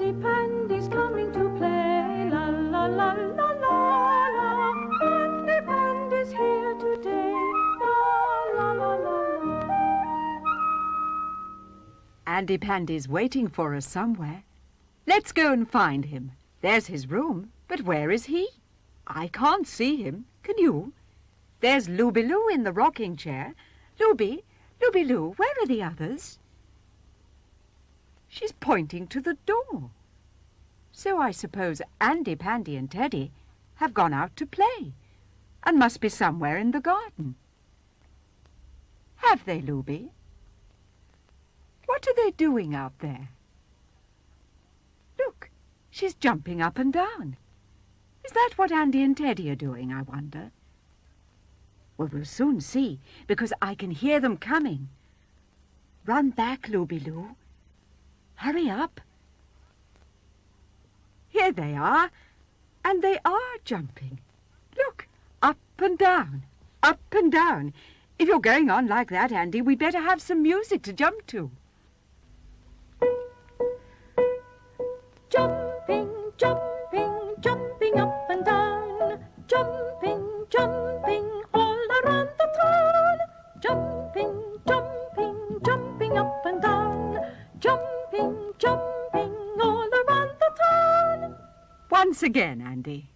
Andy Pandy's coming to play. La la la la la la. Andy Pandy's here today. La la la la la. Andy Pandy's waiting for us somewhere. Let's go and find him. There's his room, but where is he? I can't see him. Can you? There's Looby-Loo in the rocking chair. Looby-Loo, where are the others? She's pointing to the door. So I suppose Andy, Pandy and Teddy have gone out to play and must be somewhere in the garden. Have they, Looby? What are they doing out there? Look, she's jumping up and down. Is that what Andy and Teddy are doing, I wonder? Well, we'll soon see, because I can hear them coming. Run back, Looby-Loo. Hurry up. Here they are, and they are jumping. Look, up and down, up and down. If you're going on like that, Andy, we'd better have some music to jump to. Jumping, jumping, jumping up and down. Jumping, jumping, all around the town. Jumping, jumping, jumping up and down. Jumping, jumping, all around the town. Once again, Andy.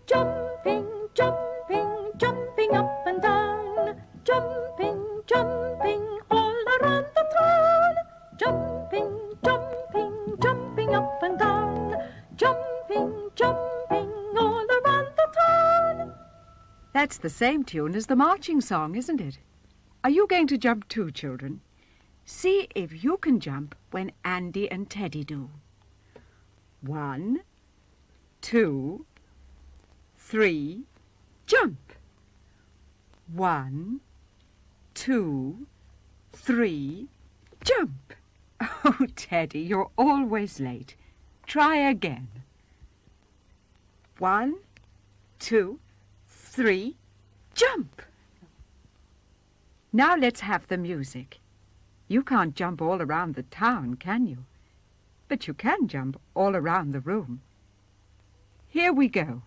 Jumping, jumping, jumping up and down. Jumping, jumping, all around the town. Jumping, jumping, jumping up and down. Jumping, jumping, all around the town. That's the same tune as the marching song, isn't it? Are you going to jump too, children? See if you can jump when Andy and Teddy do. 1, 2, 3, jump. 1, 2, 3, jump. Oh, Teddy, you're always late. Try again. 1, 2, 3, jump. Now let's have the music. You can't jump all around the town, can you? But you can jump all around the room. Here we go.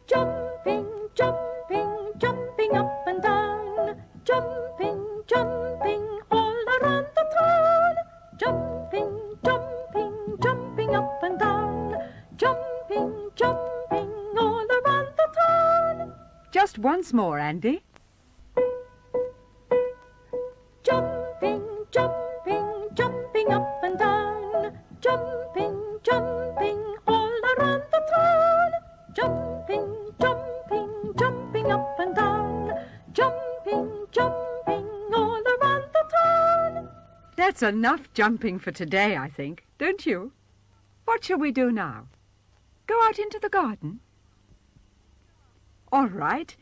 Jumping, jumping, jumping up and down. Jumping, jumping, all around the town. Jumping, jumping, jumping up and down. Jumping, jumping, all around the town. Just once more, Andy. Jumping, jumping, jumping up and down. Jumping, jumping, all around the town. Jumping, jumping, jumping up and down. Jumping, jumping, all around the town. That's enough jumping for today, I think, don't you? What shall we do now? Go out into the garden? All right,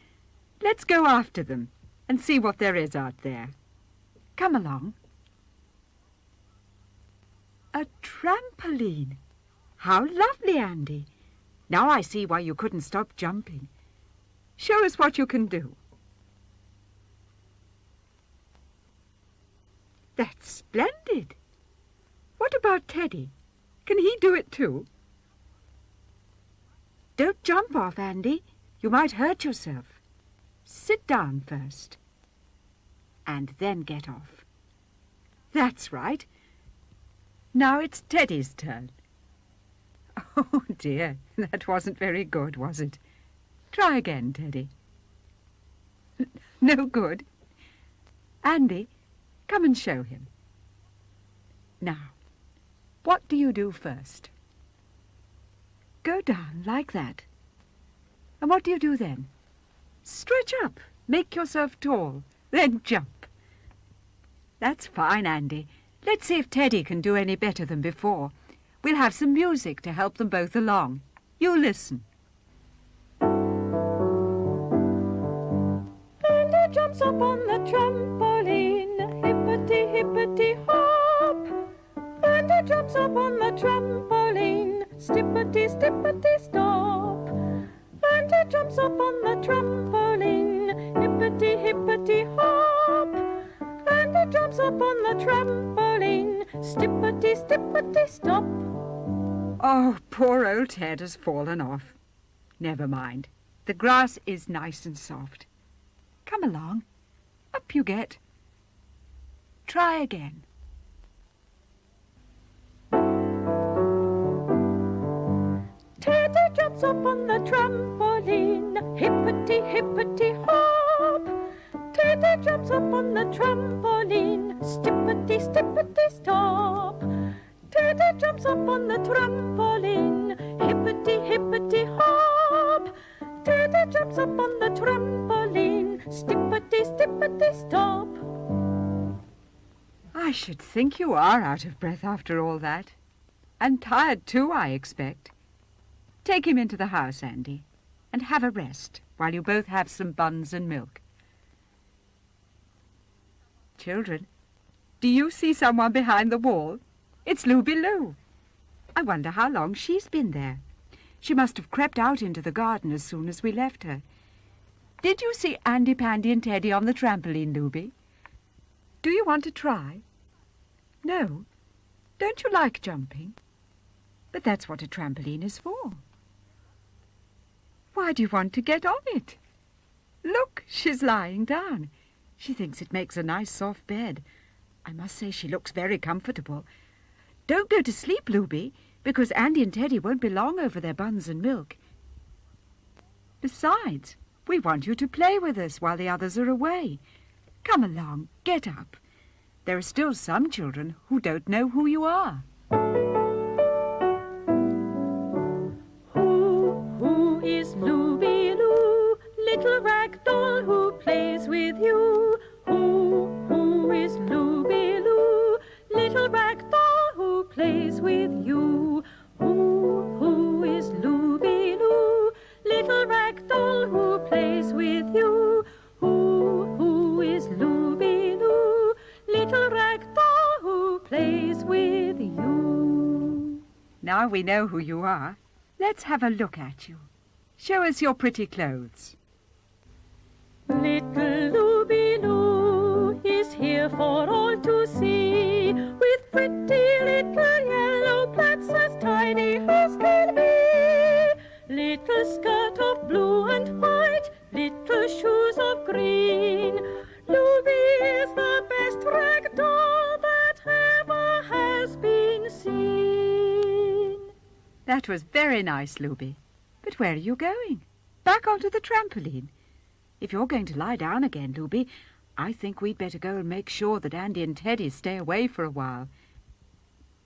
let's go after them and see what there is out there. Come along. A trampoline. How lovely, Andy. Now I see why you couldn't stop jumping. Show us what you can do. That's splendid. What about Teddy? Can he do it too? Don't jump off, Andy. You might hurt yourself. Sit down first. And then get off. That's right. Now it's Teddy's turn. Oh, dear, that wasn't very good, was it? Try again, Teddy. No good. Andy, come and show him. Now, what do you do first? Go down like that. And what do you do then? Stretch up, make yourself tall, then jump. That's fine, Andy. Let's see if Teddy can do any better than before. We'll have some music to help them both along. You listen. Pandy jumps up on the trampoline, hippity hippity hop. Pandy jumps up on the trampoline, stippity stippity stop. Pandy jumps up on the trampoline, hippity hippity hop. Pandy jumps jumps up on the trampoline. Stippity, stippity, stop. Oh, poor old Ted has fallen off. Never mind. The grass is nice and soft. Come along. Up you get. Try again. Teddy jumps up on the trampoline. Hippity, hippity, hop. Teddy jumps up on the trampoline. Stippity, stippity, stop. Teddy jumps up on the trampoline. Hippity, hippity, hop. Teddy jumps up on the trampoline. Stippity, stippity, stop. I should think you are out of breath after all that. And tired too, I expect. Take him into the house, Andy, and have a rest while you both have some buns and milk. Children, do you see someone behind the wall? It's Luby Lou. I wonder how long she's been there. She must have crept out into the garden as soon as we left her. Did you see Andy, Pandy and Teddy on the trampoline, Luby? Do you want to try? No? Don't you like jumping? But that's what a trampoline is for. Why do you want to get on it? Look, she's lying down. She thinks it makes a nice soft bed. I must say she looks very comfortable. Don't go to sleep, Luby, because Andy and Teddy won't be long over their buns and milk. Besides, we want you to play with us while the others are away. Come along, get up. There are still some children who don't know who you are. Who is Luby Lou, little rag doll who plays with you? Who is Luby Lou, little rag doll who plays with you? Who is Luby Lou, little rag doll who plays with you? Who is Luby Lou, little rag doll who plays with you? Now we know who you are. Let's have a look at you. Show us your pretty clothes. Little Luby Lou is here for all to see, with pretty little yellow plaits as tidy as can be. Little skirt of blue and white, little shoes of green. Luby is the best rag doll that ever has been seen. That was very nice, Luby. But where are you going? Back onto the trampoline. If you're going to lie down again, Luby, I think we'd better go and make sure that Andy and Teddy stay away for a while.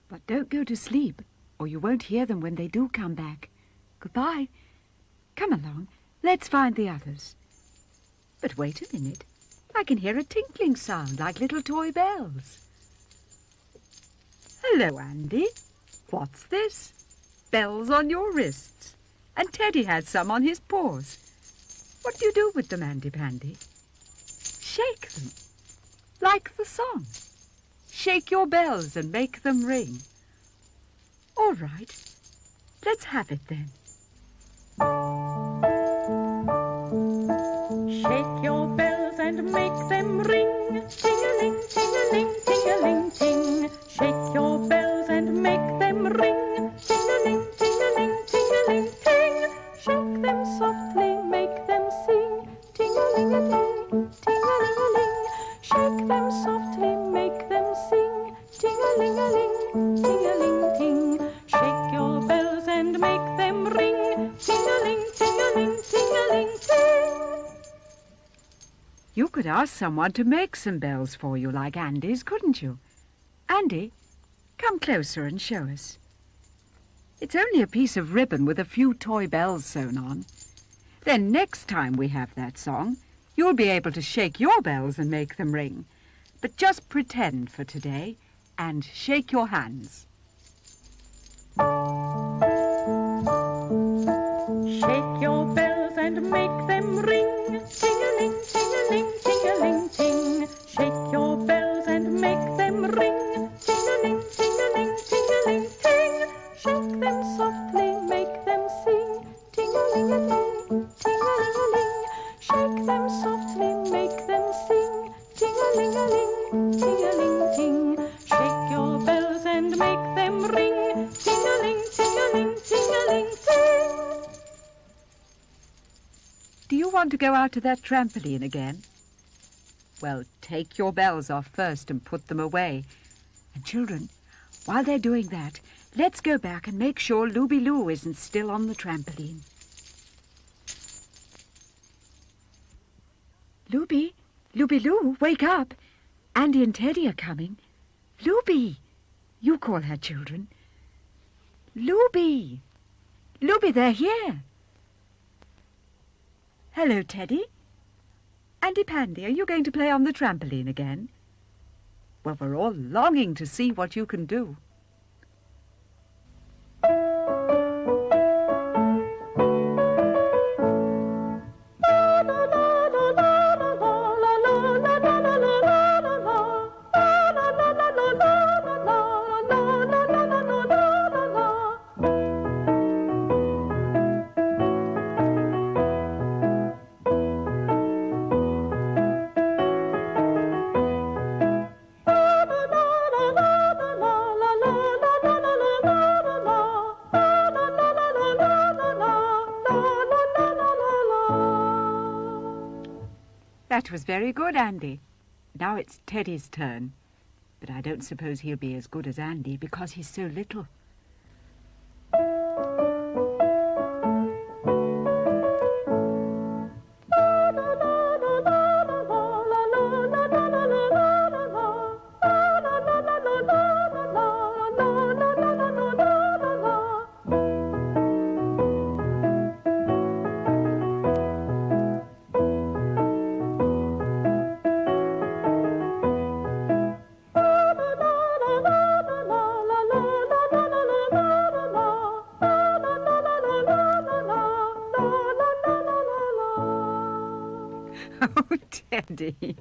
But don't go to sleep, or you won't hear them when they do come back. Goodbye. Come along, let's find the others. But wait a minute. I can hear a tinkling sound like little toy bells. Hello, Andy. What's this? Bells on your wrists. And Teddy has some on his paws. What do you do with them, Andy Pandy? Shake them, like the song. Shake your bells and make them ring. All right, let's have it then. Shake your bells and make them ring. Ting-a-ling, ting-a-ling, ting-a-ling, ting. Shake your bells and make them ring. Ting-a-ling, ting-a-ling, ting-a-ling, ting. Shake them softly, make them sing. Ting-a-ling-a-ling, ting-a-ling-a-ling. Shake them softly, make them sing. Ting-a-ling-a-ling, ting-a-ling-ting. Shake your bells and make them ring. Ting-a-ling, ting-a-ling, ting-a-ling-ting. You could ask someone to make some bells for you like Andy's, couldn't you? Andy, come closer and show us. It's only a piece of ribbon with a few toy bells sewn on. Then next time we have that song, you'll be able to shake your bells and make them ring. But just pretend for today and shake your hands. Shake your bells and make them ring. Ting-a-ling, ting-a-ling, ting-a-ling, ting. Shake your bells and make them ring. Ting-a-ling, ting-a-ling, ting-a-ling, ting. Shake them softly, make them sing. Ting-a-ling-a-ling, ting-a-ling-a-ling. Shake them softly, make them sing. Ting-a-ling-a-ling, ting-a-ling. want to go out to that trampoline again? Well, take your bells off first and put them away. And children, while they're doing that, let's go back and make sure Looby Loo isn't still on the trampoline. Looby, Looby Loo, wake up. Andy and Teddy are coming. Looby, you call her, children. Looby, Looby, they're here. Hello, Teddy. Andy Pandy, are you going to play on the trampoline again? Well, we're all longing to see what you can do. That was very good, Andy. Now it's Teddy's turn. But I don't suppose he'll be as good as Andy because he's so little. Oh, Teddy,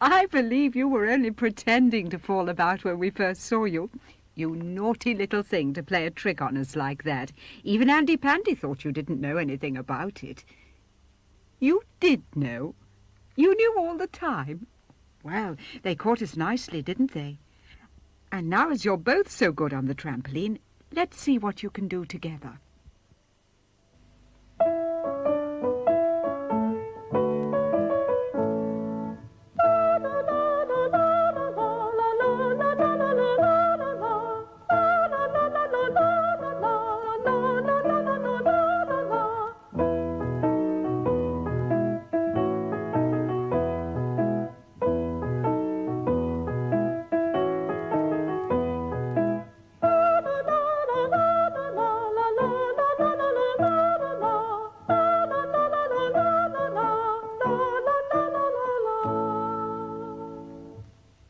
I believe you were only pretending to fall about when we first saw you. You naughty little thing to play a trick on us like that. Even Andy Pandy thought you didn't know anything about it. You did know. You knew all the time. Well, they caught us nicely, didn't they? And now as you're both so good on the trampoline, let's see what you can do together.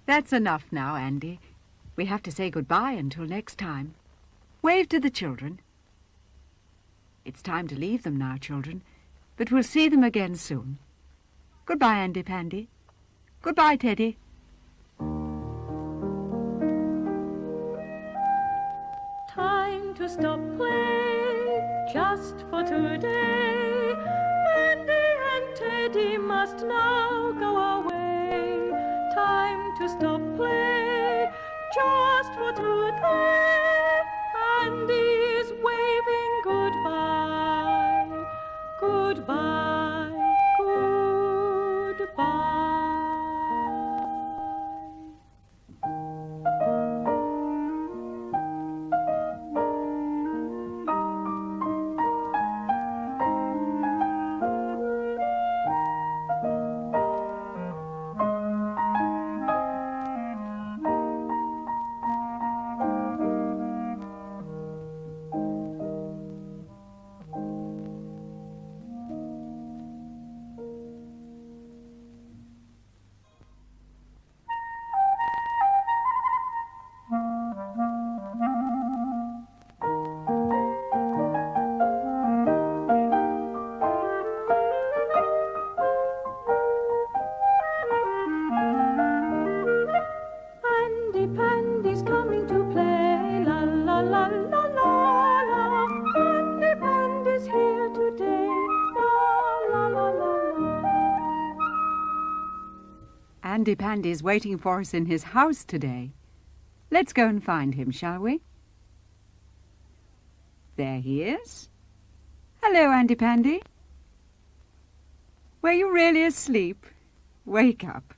That's enough now, Andy. We have to say goodbye until next time. Wave to the children. It's time to leave them now, children, but we'll see them again soon. Goodbye, Andy Pandy. Goodbye, Teddy. Time to stop play, just for today. Andy and Teddy must now go away. Time to stop play, just for today. Andy is waving goodbye, goodbye, goodbye. Andy Pandy's waiting for us in his house today. Let's go and find him, shall we? There he is. Hello, Andy Pandy. Were you really asleep? Wake up.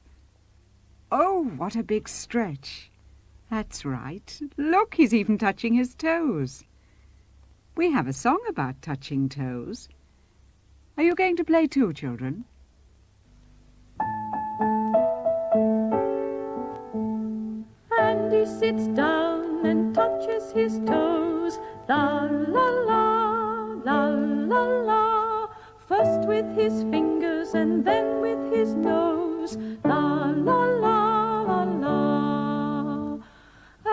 Oh, what a big stretch. That's right. Look, he's even touching his toes. We have a song about touching toes. Are you going to play too, children? Andy sits down and touches his toes. La la la, la la la. First with his fingers and then with his nose. La la la la la.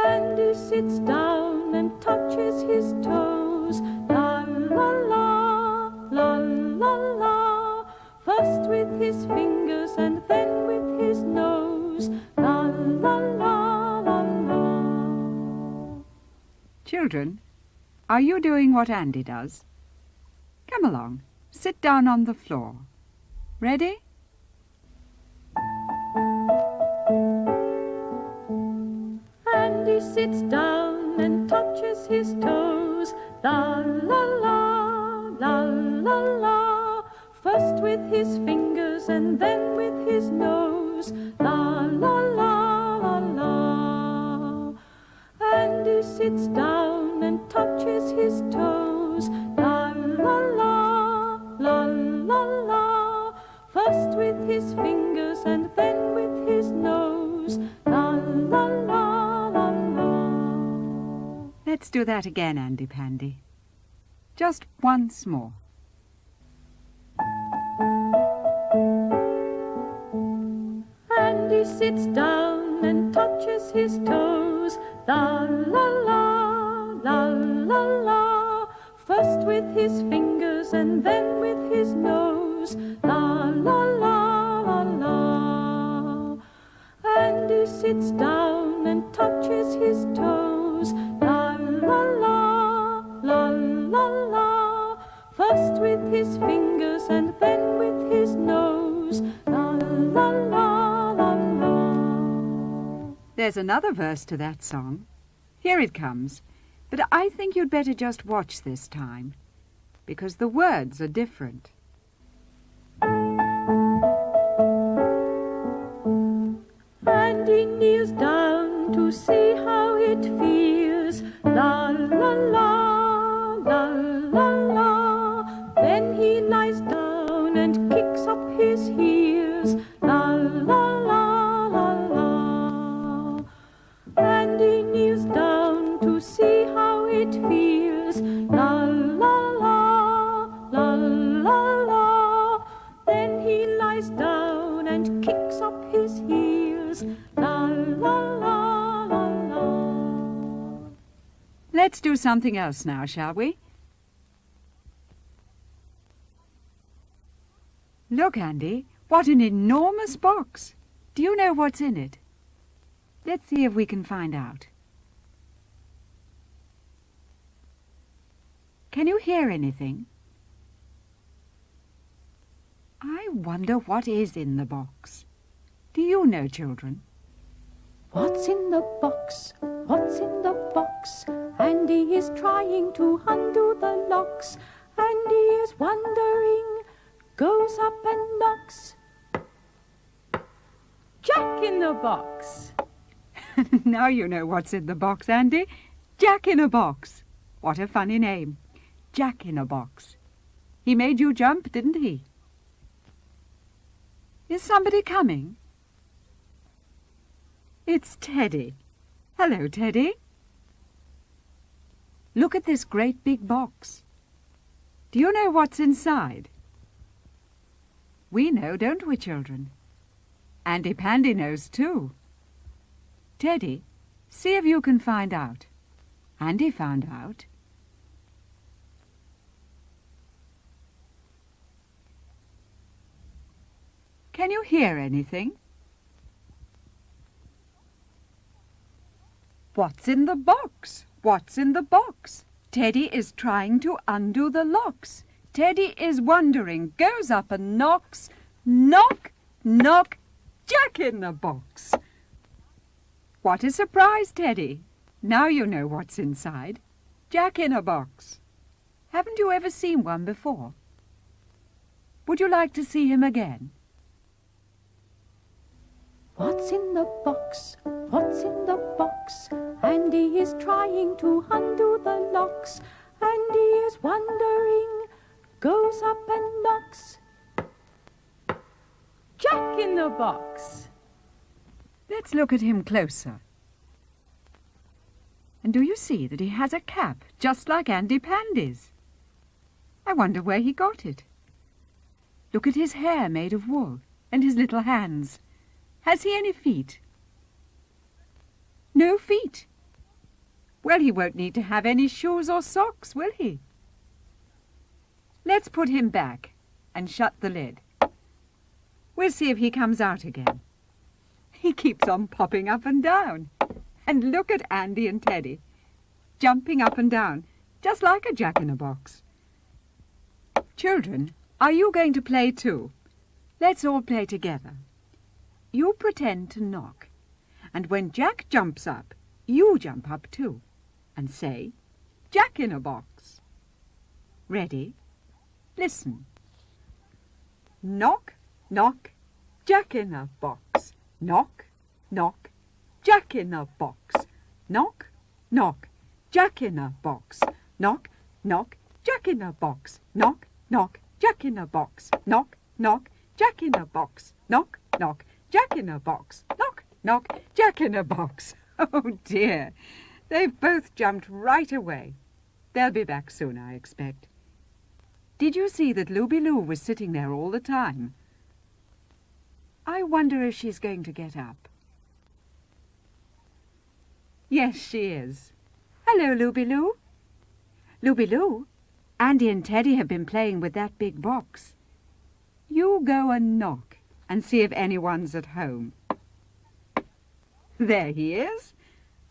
Andy sits down and touches his toes. La la la, la la la. First with his fingers and then with his nose. La la la la la. Children, are you doing what Andy does? Come along. Sit down on the floor. Ready? Andy sits down and touches his toes. La la la, la la la. First with his fingers and then with his nose. La la la la la. Andy sits down and touches his toes. La la la, la la la. First with his fingers and then with his nose. La la la la la. Let's do that again, Andy Pandy. Just once more. Andy sits down and touches his toes. La la la, la la la. First with his fingers and then with his nose. La la la la la. Andy sits down and touches his toes. La la la, la la la. First with his fingers and then with his nose. La la la la la. There's another verse to that song. Here it comes. But I think you'd better just watch this time, because the words are different. Andy kneels down to see how it feels. La la la, la la la. Then he lies down and kicks up his heels. La la la la la. Andy kneels down to see how it feels. La la la, la la la. Then he lies down and kicks up his heels. La la la la la. Let's do something else now, shall we? Look, Andy, what an enormous box. Do you know what's in it? Let's see if we can find out. Can you hear anything? I wonder what is in the box. Do you know, children? What's in the box? What's in the box? Andy is trying to undo the locks. Andy is wondering, goes up and knocks. Jack in the box. Now you know what's in the box, Andy. Jack in a box. What a funny name. Jack in a box. He made you jump, didn't he? Is somebody coming? It's Teddy. Hello, Teddy. Look at this great big box. Do you know what's inside? We know, don't we, children? Andy Pandy knows too. Teddy, see if you can find out. Andy found out. Can you hear anything? What's in the box? What's in the box? Teddy is trying to undo the locks. Teddy is wondering, goes up and knocks. Knock, knock, Jack in the box. What a surprise, Teddy. Now you know what's inside. Jack in a box. Haven't you ever seen one before? Would you like to see him again? What's in the box? What's in the box? Andy is trying to undo the locks. Andy is wondering, goes up and knocks. Jack in the box. Let's look at him closer. And do you see that he has a cap just like Andy Pandy's? I wonder where he got it. Look at his hair made of wool and his little hands. Has he any feet? No feet. Well, he won't need to have any shoes or socks, will he? Let's put him back and shut the lid. We'll see if he comes out again. He keeps on popping up and down. And look at Andy and Teddy, jumping up and down, just like a jack-in-a-box. Children, are you going to play too? Let's all play together. You pretend to knock, and when Jack jumps up, you jump up too, and say, Jack-in-a-box. Ready? Listen. Knock, knock, Jack-in-a-box. Knock, knock, Jack-in-a-box. Knock, knock, Jack-in-a-box. Knock, knock, Jack-in-a-box. Knock, knock, Jack-in-a-box. Knock, knock, Jack-in-a-box. Knock, knock, Jack-in-a-box. Knock, knock, Jack-in-a-box. Oh dear, they've both jumped right away. They'll be back soon, I expect. Did you see that Looby Loo was sitting there all the time? I wonder if she's going to get up. Yes, she is. Hello, Looby Loo. Looby Loo, Andy and Teddy have been playing with that big box. You go and knock and see if anyone's at home. There he is.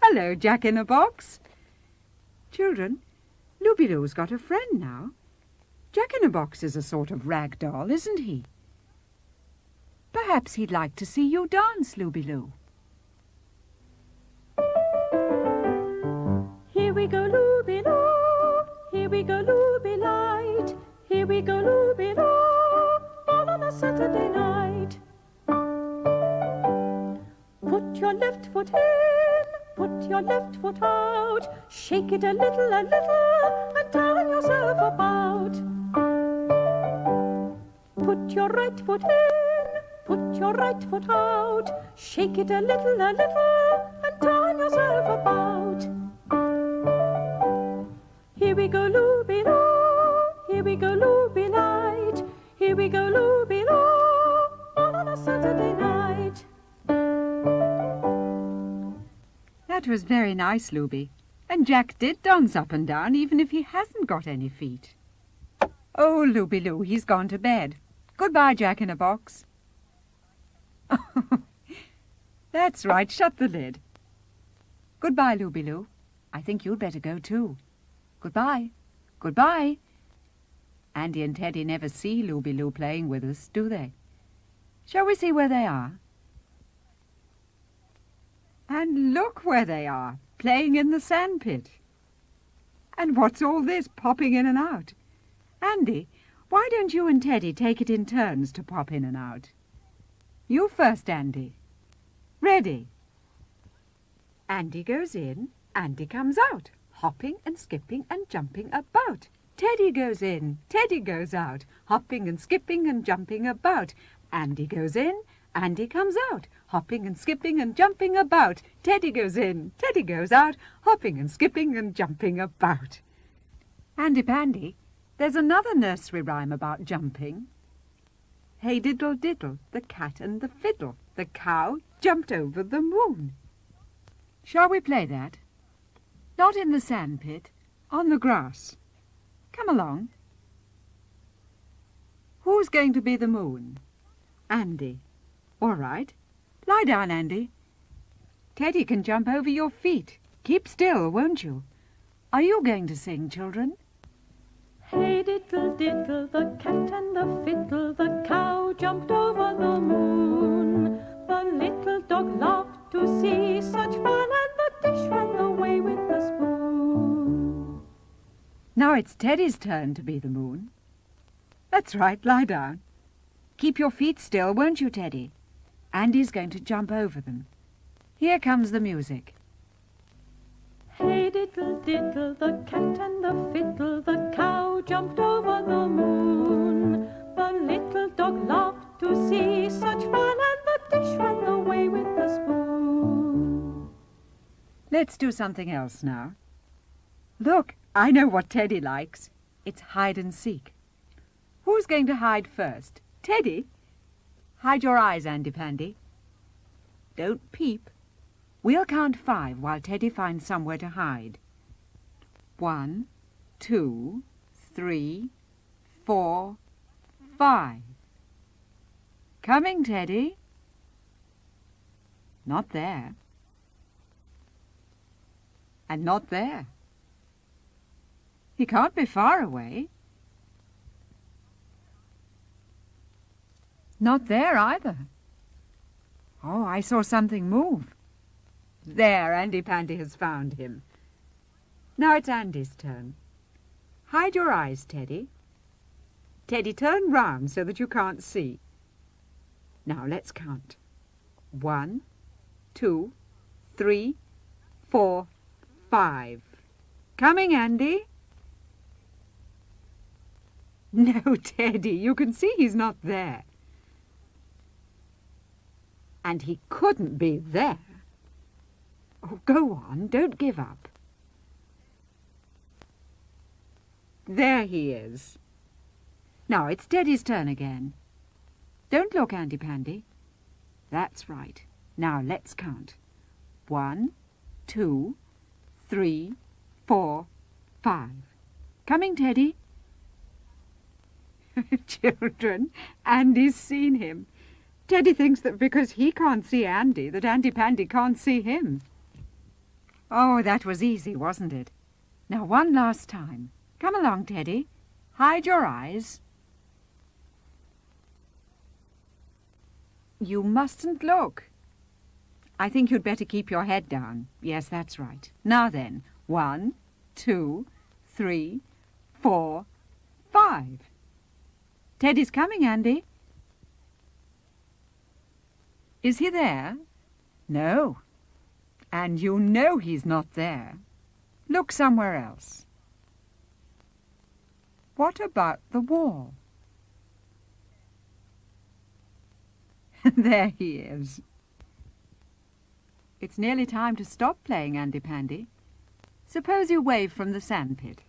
Hello, Jack-in-a-box. Children, Looby Loo's got a friend now. Jack-in-a-box is a sort of rag doll, isn't he? Perhaps he'd like to see you dance, Looby Loo. Here we go, Looby Loo. Here we go, Looby Light. Here we go, Looby Loo. All on a Saturday night. Put your left foot in, put your left foot out. Shake it a little, and turn yourself about. Put your right foot in, put your right foot out. Shake it a little, and turn yourself about. Here we go, Looby Loo. Here we go, Looby Light. Here we go, Looby Loo. All on a Saturday night. That was very nice, Looby. And Jack did dance up and down, even if he hasn't got any feet. Oh, Looby Loo, he's gone to bed. Goodbye, Jack-in-a-box. That's right, shut the lid. Goodbye, Looby Loo. I think you'd better go too. Goodbye. Goodbye. Andy and Teddy never see Looby Loo playing with us, do they? Shall we see where they are? And look where they are, playing in the sandpit. And what's all this popping in and out? Andy, why don't you and Teddy take it in turns to pop in and out? You first, Andy. Ready? Andy goes in, Andy comes out, hopping and skipping and jumping about. Teddy goes in, Teddy goes out, hopping and skipping and jumping about. Andy goes in, Andy comes out, hopping and skipping and jumping about. Teddy goes in, Teddy goes out, hopping and skipping and jumping about. Andy Pandy, there's another nursery rhyme about jumping. Hey diddle diddle, the cat and the fiddle, the cow jumped over the moon. Shall we play that? Not in the sandpit, on the grass. Come along. Who's going to be the moon? Andy. All right. Lie down, Andy. Teddy can jump over your feet. Keep still, won't you? Are you going to sing, children? Hey diddle diddle, the cat and the fiddle, the cow jumped over the moon. The little dog laughed to see such fun, and the dish ran away with the spoon. Now it's Teddy's turn to be the moon. That's right, lie down. Keep your feet still, won't you, Teddy? Andy's going to jump over them. Here comes the music. Hey diddle diddle, the cat and the fiddle, the cow jumped over the moon. The little dog laughed to see such fun, and the dish ran away with the spoon. Let's do something else now. Look, I know what Teddy likes. It's hide and seek. Who's going to hide first? Teddy? Hide your eyes, Andy Pandy. Don't peep. We'll count 5 while Teddy finds somewhere to hide. 1, 2, 3, 4, 5. Coming, Teddy. Not there. And not there. He can't be far away. Not there either. Oh, I saw something move. There, Andy Pandy has found him. Now it's Andy's turn. Hide your eyes, Teddy. Teddy, turn round so that you can't see. Now let's count. 1, 2, 3, 4, 5. Coming, Andy. No, Teddy, you can see he's not there. And he couldn't be there. Oh, go on, don't give up. There he is. Now it's Teddy's turn again. Don't look, Andy Pandy. That's right. Now let's count. 1, 2, 3, 4, 5. Coming, Teddy. Children, Andy's seen him. Teddy thinks that because he can't see Andy, that Andy Pandy can't see him. Oh, that was easy, wasn't it? Now, one last time. Come along, Teddy. Hide your eyes. You mustn't look. I think you'd better keep your head down. Yes, that's right. Now then, 1, 2, 3, 4, 5. Teddy's coming, Andy. Is he there? No. And you know he's not there. Look somewhere else. What about the wall? There he is. It's nearly time to stop playing, Andy Pandy. Suppose you wave from the sandpit.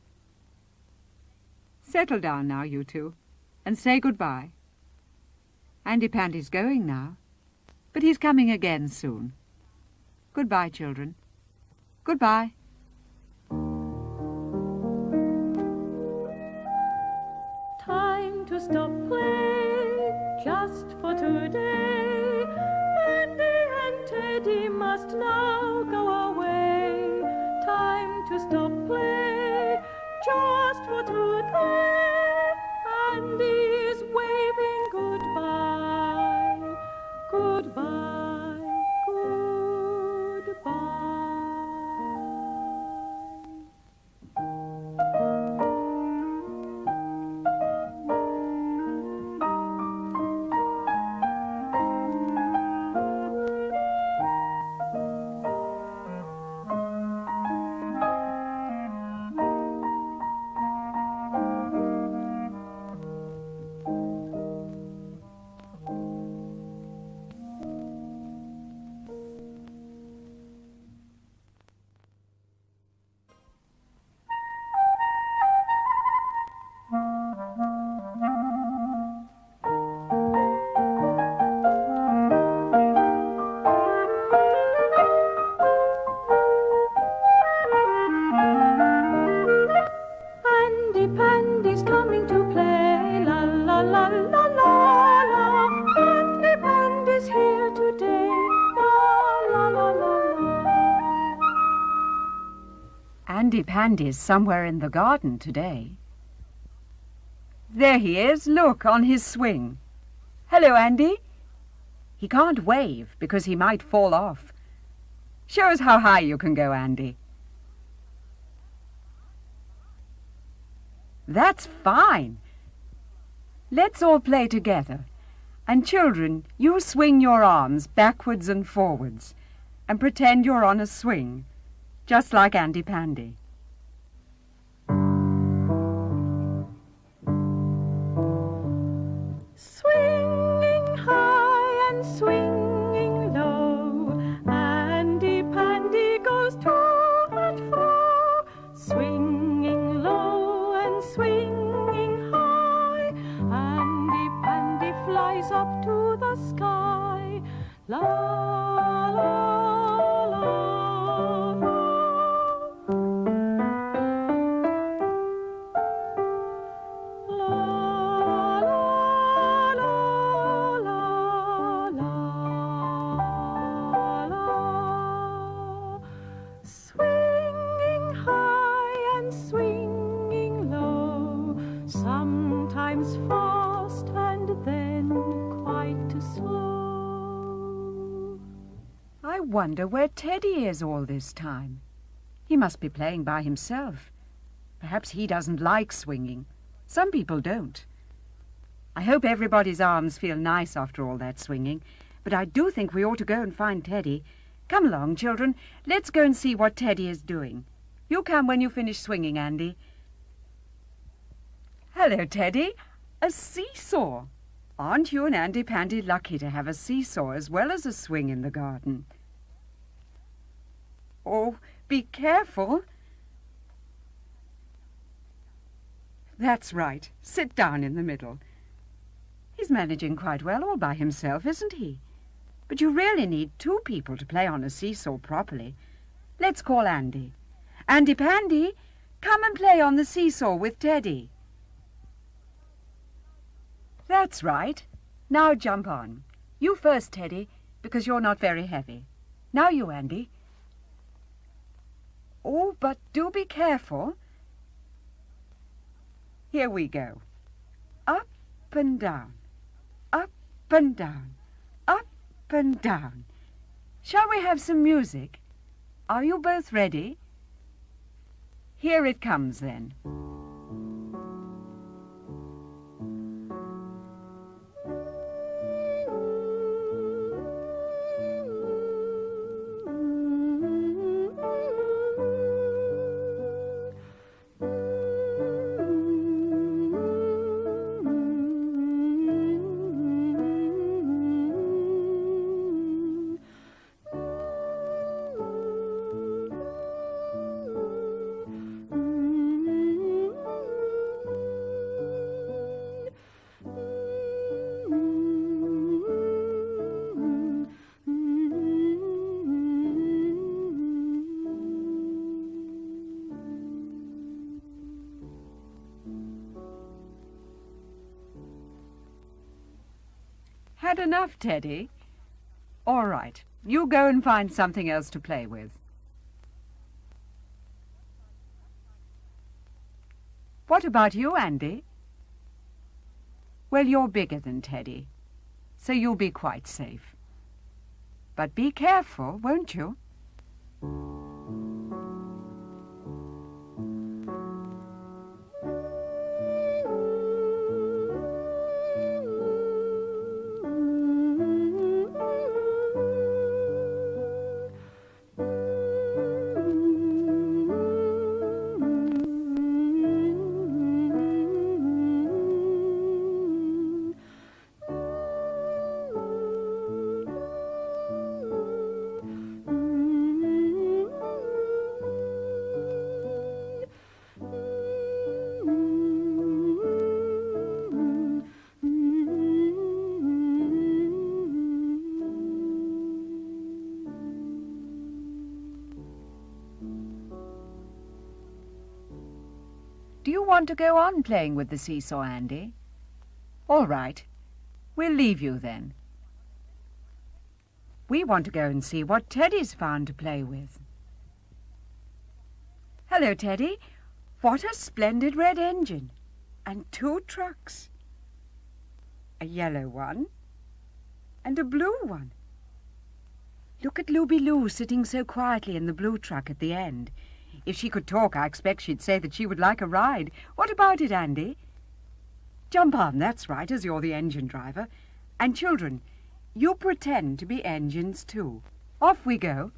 Settle down now, you two, and say goodbye. Andy Pandy's going now, but he's coming again soon. Goodbye, children. Goodbye. Time to stop play, just for today. Andy and Teddy must now go away. Time to stop play, just for today. Andy is waving goodbye, goodbye, goodbye. Pandy's coming to play, la la la la la la. Andy Pandy's here today, la la la la la. Andy Pandy's somewhere in the garden today. There he is, look, on his swing. Hello, Andy. He can't wave because he might fall off. Show us how high you can go, Andy. That's fine. Let's all play together. And children, you swing your arms backwards and forwards and pretend you're on a swing, just like Andy Pandy. Swinging high and swinging low, Andy Pandy goes to and fro. Swinging low and swinging high, Andy Pandy flies up to the sky. La la la la. Swinging high and swinging low, sometimes fast and then quite slow. I wonder where Teddy is all this time. He must be playing by himself. Perhaps he doesn't like swinging. Some people don't. I hope everybody's arms feel nice after all that swinging, but I do think we ought to go and find Teddy. Come along, children. Let's go and see what Teddy is doing. You come when you finish swinging, Andy. Hello, Teddy. A seesaw. Aren't you and Andy Pandy lucky to have a seesaw as well as a swing in the garden? Oh, be careful. That's right. Sit down in the middle. He's managing quite well all by himself, isn't he? But you really need two people to play on a seesaw properly. Let's call Andy. Andy Pandy, come and play on the seesaw with Teddy. That's right. Now jump on. You first, Teddy, because you're not very heavy. Now you, Andy. Oh, but do be careful. Here we go. Up and down, up and down, up and down. Shall we have some music? Are you both ready? Here it comes then. Had enough, Teddy? All right, you go and find something else to play with. What about you, Andy? Well, you're bigger than Teddy, so you'll be quite safe. But be careful, won't you? Do you want to go on playing with the seesaw, Andy? All right. We'll leave you then. We want to go and see what Teddy's found to play with. Hello, Teddy. What a splendid red engine. And 2 trucks. A yellow one and a blue one. Look at Looby Loo sitting so quietly in the blue truck at the end. If she could talk, I expect she'd say that she would like a ride. What about it, Andy? Jump on, that's right, as you're the engine driver. And children, you pretend to be engines too. Off we go.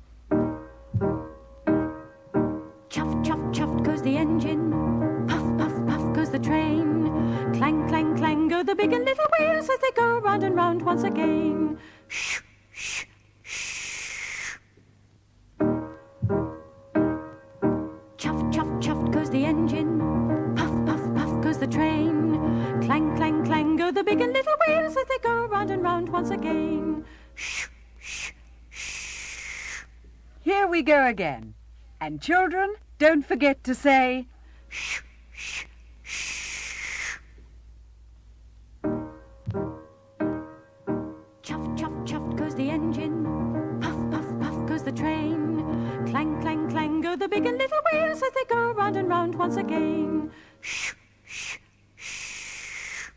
Chuff, chuff, chuff goes the engine. Puff, puff, puff goes the train. Clang, clang, clang go the big and little wheels as they go round and round once again. Shh, shh, shh. Chuff, chuff, chuff goes the engine. Puff, puff, puff goes the train. Clang, clang, clang go the big and little wheels as they go round and round once again. Shh, shh, shh. Here we go again. And children, don't forget to say shh, shh, shh. Chuff, chuff, chuff goes the engine. Puff, puff, puff goes the train. Clang, clang, clang go the big and little wheels as they go round and round once again. Shh, shh, shh.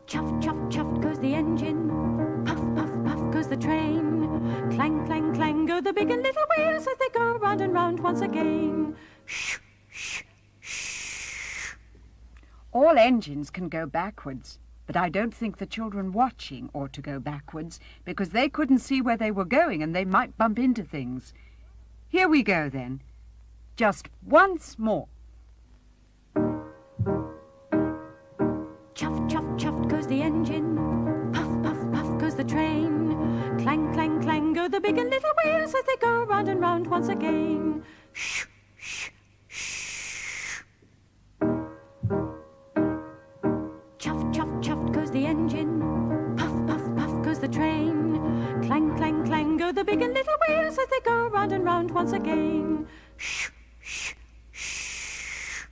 Chuff, chuff, chuff goes the engine. Puff, puff, puff goes the train. Clang, clang, clang go the big and little wheels as they go round and round once again. Shh, shh, shh. All engines can go backwards, but I don't think the children watching ought to go backwards because they couldn't see where they were going and they might bump into things. Here we go then. Just once more. Chuff, chuff, chuff goes the engine. Puff, puff, puff goes the train. Clang, clang, clang go the big and little wheels as they go round and round once again. Shh, shh, shh. Chuff, chuff, chuff goes the engine. Puff, puff, puff goes the train. Clang, clang, clang go the big and little wheels as they go round and round once again. Shh, shh, shh.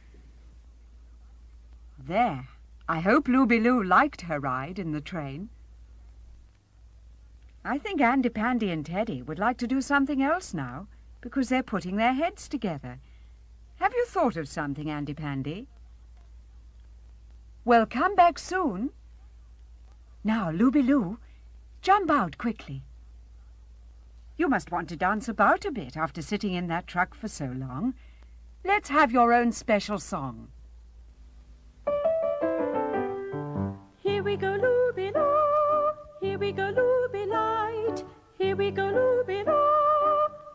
There. I hope Looby-Loo liked her ride in the train. I think Andy, Pandy and Teddy would like to do something else now because they're putting their heads together. Have you thought of something, Andy, Pandy? Well, come back soon. Now, Looby-Loo, jump out quickly. You must want to dance about a bit after sitting in that truck for so long. Let's have your own special song. Here we go, Looby-Loo. Here we go, Looby-Light. Here we go, Looby-Loo,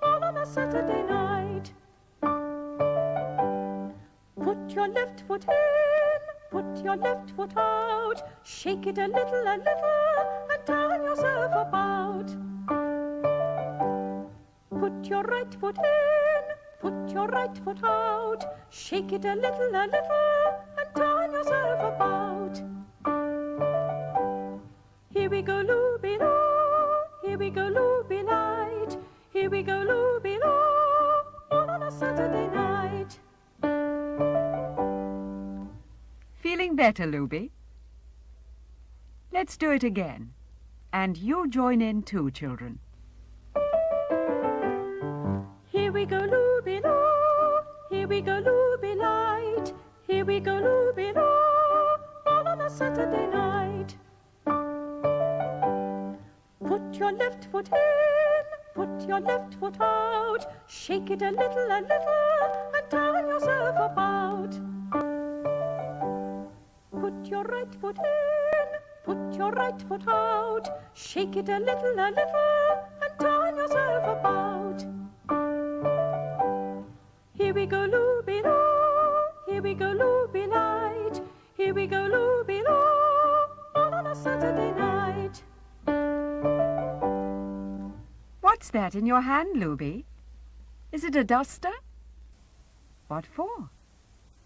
all on a Saturday night. Put your left foot in, put your left foot out. Shake it a little, and turn yourself about. Put your right foot in, put your right foot out. Shake it a little, and turn yourself about. Here we go, Looby-Loo, here we go, Looby-Light. Here we go, Looby-Loo, all on a Saturday night. Feeling better, Looby? Let's do it again. And you join in too, children. Here we go, Looby-Loo, here we go, Looby-Light. Here we go, Looby-Loo, all on a Saturday night. Put your left foot in, put your left foot out. Shake it a little, and turn yourself about. Put your right foot in, put your right foot out. Shake it a little, and turn yourself about. Here we go, Looby-Loo, here we go, Looby-Light. Here we go, Looby-Loo, all on a Saturday night. What's that in your hand, Looby? Is it a duster? What for?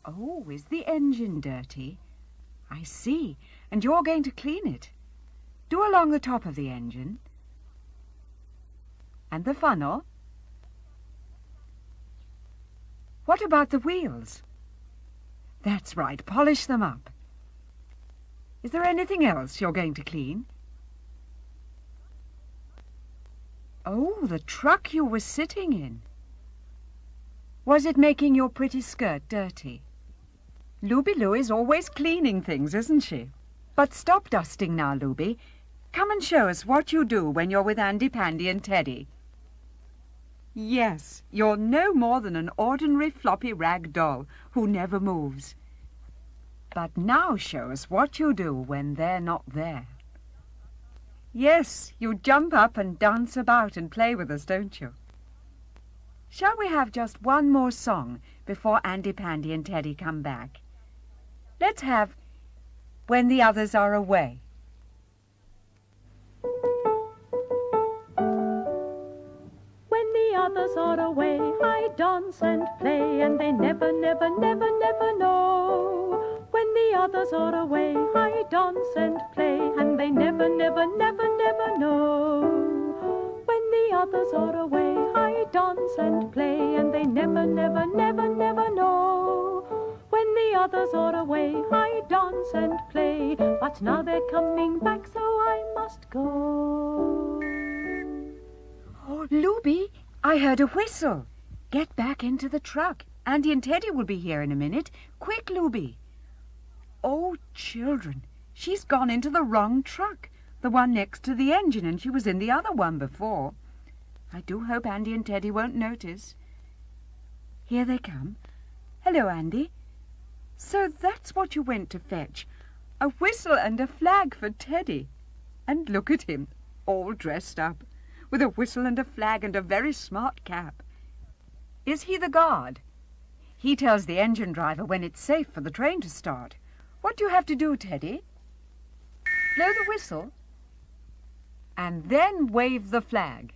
Oh, is the engine dirty? I see, and you're going to clean it. Do along the top of the engine. And the funnel. What about the wheels? That's right, polish them up. Is there anything else you're going to clean? Oh, the truck you were sitting in. Was it making your pretty skirt dirty? Looby-Loo is always cleaning things, isn't she? But stop dusting now, Looby. Come and show us what you do when you're with Andy, Pandy and Teddy. Yes, you're no more than an ordinary floppy rag doll who never moves. But now show us what you do when they're not there. Yes, you jump up and dance about and play with us, don't you? Shall we have just one more song before Andy, Pandy and Teddy come back? Let's have When the Others Are Away. When the others are away, I dance and play, and they never, never, never, never know. When the others are away, I dance and play, and they never, never, never, never know. When the others are away, I dance and play, and they never, never, never, never know. When the others are away, I dance and play, but now they're coming back, so I must go. Oh, Luby, I heard a whistle. Get back into the truck. Andy and Teddy will be here in a minute. Quick, Luby. Oh, children, she's gone into the wrong truck, the one next to the engine, and she was in the other one before. I do hope Andy and Teddy won't notice. Here they come. Hello, Andy. So that's what you went to fetch, a whistle and a flag for Teddy. And look at him, all dressed up, with a whistle and a flag and a very smart cap. Is he the guard? He tells the engine driver when it's safe for the train to start. What do you have to do, Teddy? Blow the whistle, and then wave the flag.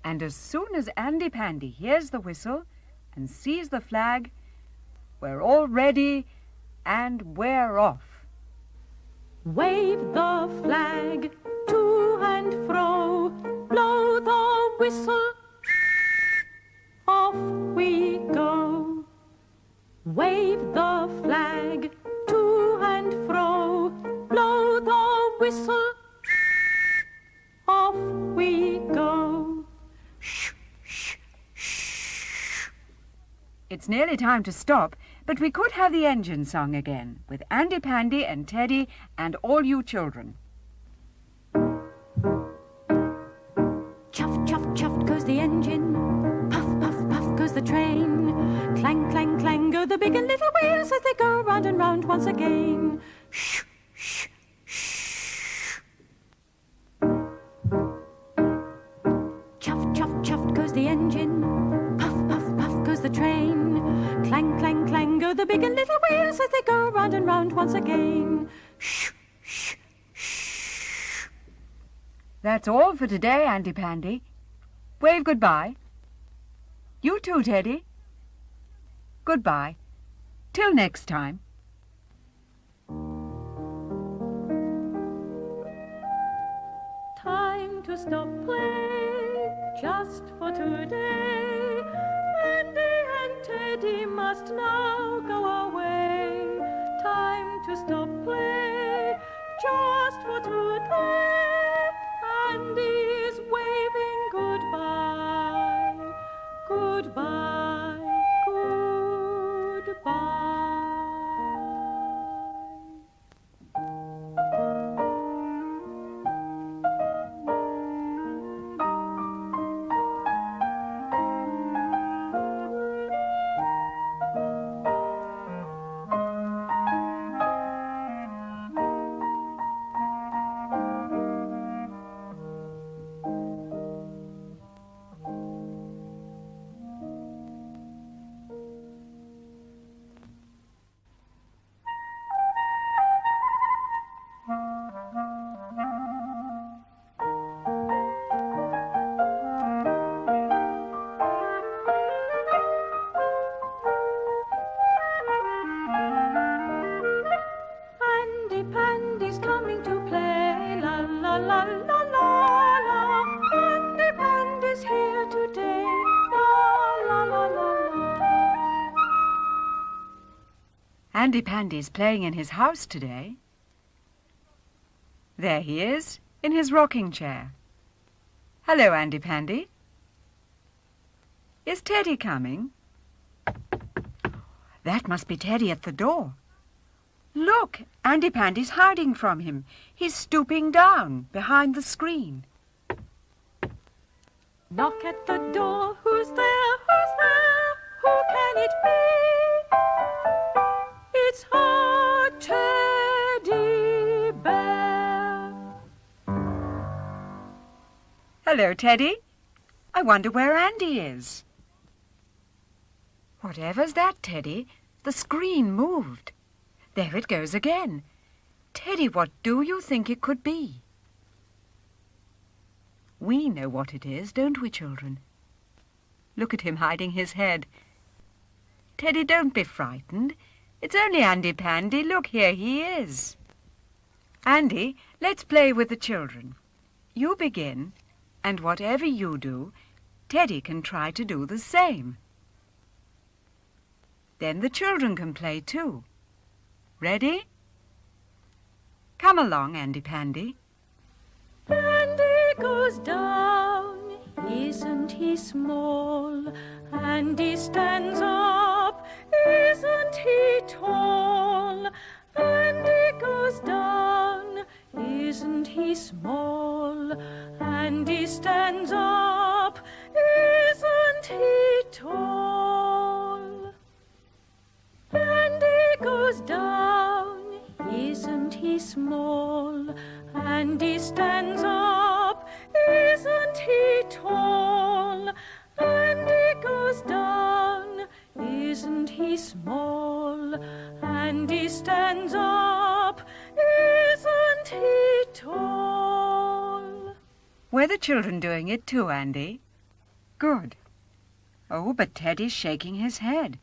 And as soon as Andy Pandy hears the whistle and sees the flag, we're all ready and we're off. Wave the flag to and fro, blow the whistle, off we go. Wave the flag to and fro, blow the whistle, off we go. Shh, shh, shh. It's nearly time to stop, but we could have the engine song again, with Andy Pandy and Teddy and all you children. Chuff, chuff, chuff goes the engine, puff, puff, puff goes the train. Clang, clang, clang go the big and little wheels as they go round and round once again. Shh, shh, shh. Chuff, chuff, chuff goes the engine, puff, puff, puff goes the train. Clang, clang, clang go the big and little wheels as they go round and round once again. Shh, shh, shh. That's all for today, Andy Pandy. Wave goodbye. You too, Teddy. Goodbye. Till next time. Time to stop play, just for today. Andy and Teddy must now go away. Time to stop play, just for today. Andy is waving goodbye, goodbye, goodbye. Pandy's coming to play, la la la la la la. Andy Pandy's here today, la la la la la. Andy Pandy's playing in his house today. There he is, in his rocking chair. Hello, Andy Pandy. Is Teddy coming? That must be Teddy at the door. Look, Andy Pandy's hiding from him. He's stooping down behind the screen. Knock at the door, who's there, who's there? Who can it be? It's her Hello, Teddy. I wonder where Andy is. Whatever's that, Teddy? The screen moved. There it goes again. Teddy, what do you think it could be? We know what it is, don't we, children? Look at him hiding his head. Teddy, don't be frightened. It's only Andy Pandy. Look, here he is. Andy, let's play with the children. You begin, and whatever you do, Teddy can try to do the same. Then the children can play too. Ready? Come along, Andy Pandy. Andy goes down, isn't he small? Andy stands up, isn't he tall? Andy goes down, isn't he small? Andy stands up, isn't he tall? Andy goes down, isn't he small? Andy stands up, isn't he tall? Andy goes down, isn't he small? Andy stands up, isn't he tall? Were the children doing it too, Andy? Good. Oh, but Teddy's shaking his head.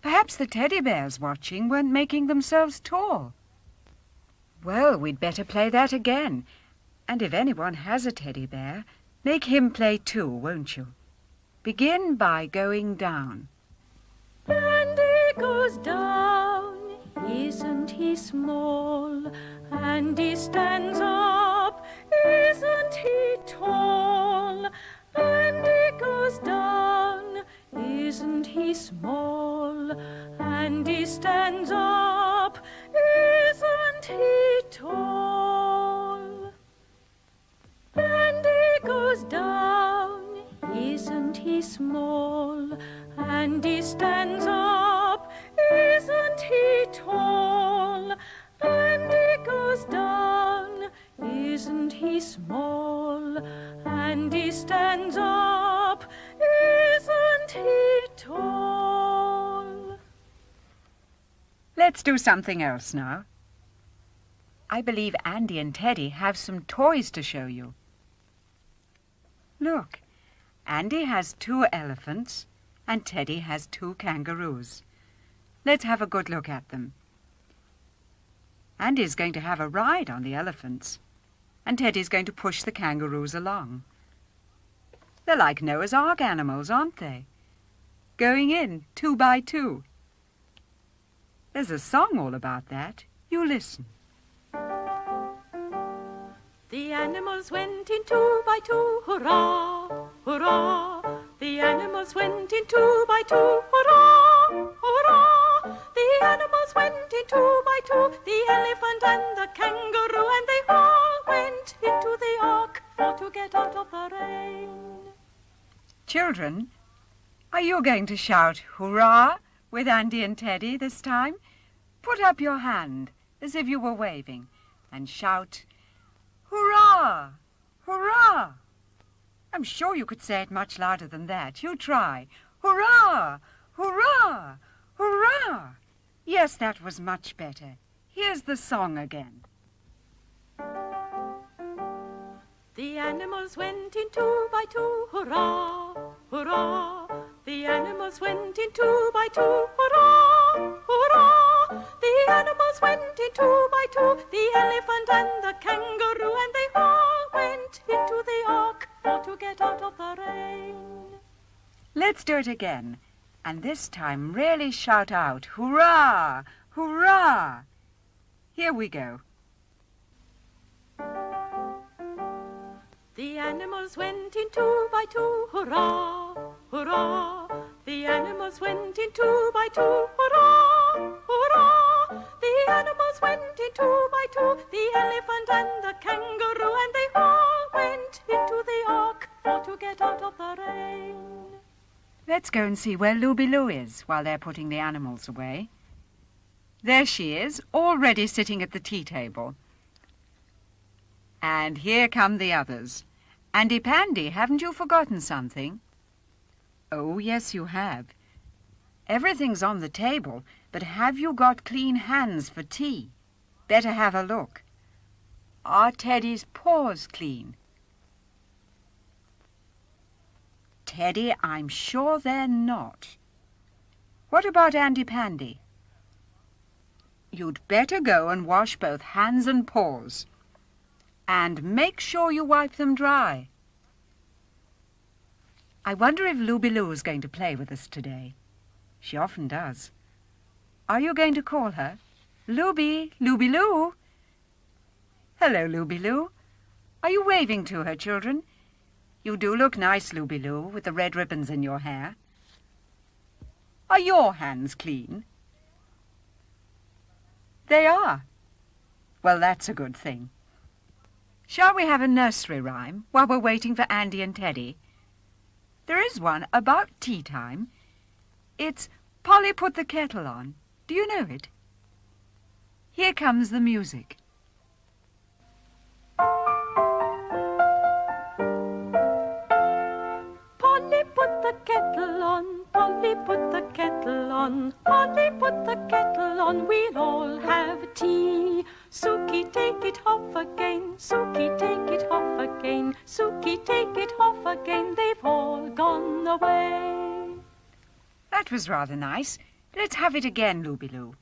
Perhaps the teddy bears watching weren't making themselves tall. Well, we'd better play that again. And if anyone has a teddy bear, make him play too, won't you? Begin by going down. Andy goes down, isn't he small? Andy stands up, isn't he tall? Andy goes down, isn't he small? Andy stands up, isn't he tall? Andy goes down, isn't he small? Andy stands up, isn't he tall? Andy goes down, isn't he small? Andy stands up, isn't he tall? Let's do something else now. I believe Andy and Teddy have some toys to show you. Look, Andy has 2 elephants and Teddy has 2 kangaroos. Let's have a good look at them. Andy's going to have a ride on the elephants, and Teddy's going to push the kangaroos along. They're like Noah's Ark animals, aren't they? Going in 2 by 2. There's a song all about that. You listen. The animals went in 2 by 2, hurrah, hurrah. The animals went in 2 by 2, hurrah, hurrah. The animals went in 2 by 2, the elephant and the kangaroo, and they all went into the ark for to get out of the rain. Children, are you going to shout hurrah with Andy and Teddy this time? Put up your hand as if you were waving and shout hurrah, hurrah. I'm sure you could say it much louder than that. You try. Hurrah, hurrah, hurrah. Yes, that was much better. Here's the song again. The animals went in 2 by 2, hurrah, hurrah. The animals went in 2 by 2, hurrah, hurrah. The animals went in 2 by 2, the elephant and the kangaroo, and they all went into the ark for to get out of the rain. Let's do it again, and this time really shout out, hurrah, hurrah. Here we go. The animals went in 2 by 2, hurrah, hurrah. The animals went in 2 by 2, hurrah, hurrah. The animals went in 2 by 2, the elephant and the kangaroo, and they all went into the ark for to get out of the rain. Let's go and see where Looby Loo is while they're putting the animals away. There she is, already sitting at the tea table. And here come the others. Andy Pandy, haven't you forgotten something? Oh, yes, you have. Everything's on the table, but have you got clean hands for tea? Better have a look. Are Teddy's paws clean? Teddy, I'm sure they're not. What about Andy Pandy? You'd better go and wash both hands and paws. And make sure you wipe them dry. I wonder if Looby-Loo's going to play with us today. She often does. Are you going to call her? Looby, Looby-Loo. Hello, Looby-Loo. Are you waving to her, children? You do look nice, Looby-Loo, with the red ribbons in your hair. Are your hands clean? They are. Well, that's a good thing. Shall we have a nursery rhyme while we're waiting for Andy and Teddy? There is one about tea time. It's Polly Put the Kettle On. Do you know it? Here comes the music. Polly put the kettle on, Polly put the kettle on, Polly put the kettle on, we'll all have tea. Suki, take it off again, Suki, take it off again, Suki, take it off again, they've all gone away. That was rather nice. Let's have it again, Looby-Loo.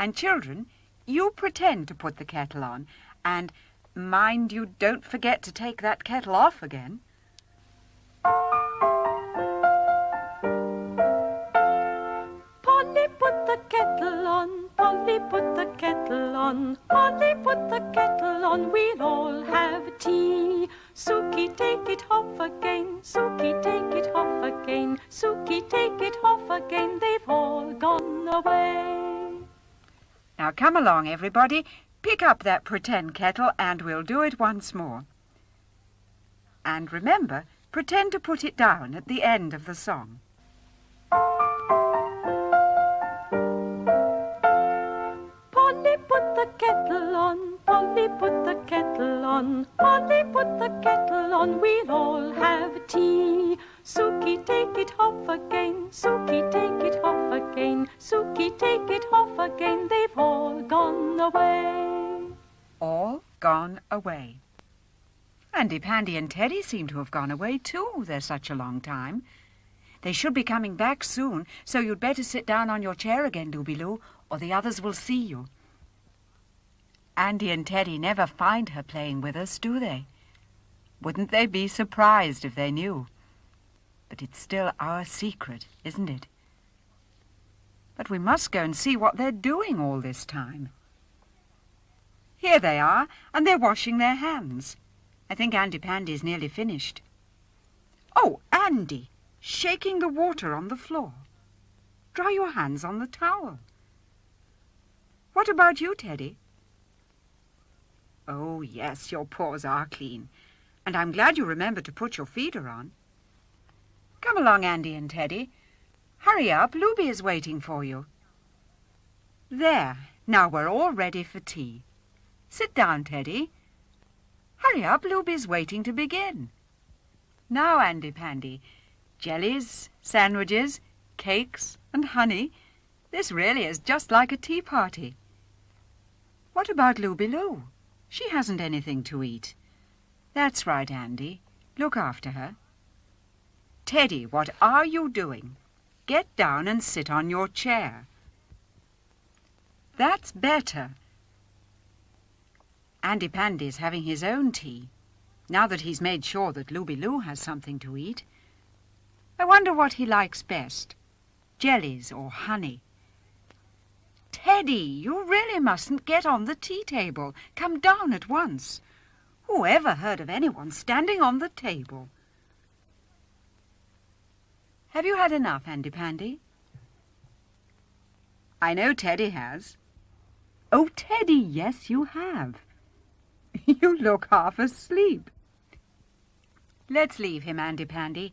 And children, you pretend to put the kettle on, and mind you don't forget to take that kettle off again. Polly put the kettle on, Polly put the kettle on, Polly put the kettle on, we'll all have tea. Suki, take it off again, Suki, take it off again, Suki, take it off again, they've all gone away. Now come along, everybody. Pick up that pretend kettle and we'll do it once more. And remember, pretend to put it down at the end of the song. Polly put the kettle on, Polly put the kettle on, Polly put the kettle on, we'll all have tea. Suki, take it off again, Suki, take it off again, Suki, take it off again, they've all gone away. All gone away. Andy Pandy and Teddy seem to have gone away too. They're such a long time. They should be coming back soon, so you'd better sit down on your chair again, Looby-Loo, or the others will see you. Andy and Teddy never find her playing with us, do they? Wouldn't they be surprised if they knew? But it's still our secret, isn't it? But we must go and see what they're doing all this time. Here they are, and they're washing their hands. I think Andy Pandy's nearly finished. Oh, Andy, shaking the water on the floor. Dry your hands on the towel. What about you, Teddy? Oh, yes, your paws are clean. And I'm glad you remembered to put your feeder on. Come along, Andy and Teddy. Hurry up, Looby is waiting for you. There, now we're all ready for tea. Sit down, Teddy. Hurry up, Looby's waiting to begin. Now, Andy Pandy, jellies, sandwiches, cakes and honey. This really is just like a tea party. What about Looby-Loo? She hasn't anything to eat. That's right, Andy. Look after her. Teddy, what are you doing? Get down and sit on your chair. That's better. Andy Pandy's having his own tea, now that he's made sure that Looby-Loo has something to eat. I wonder what he likes best, jellies or honey. Teddy, you really mustn't get on the tea table. Come down at once. Who ever heard of anyone standing on the table? Have you had enough, Andy Pandy? I know Teddy has. Oh, Teddy, yes, you have. You look half asleep. Let's leave him, Andy Pandy.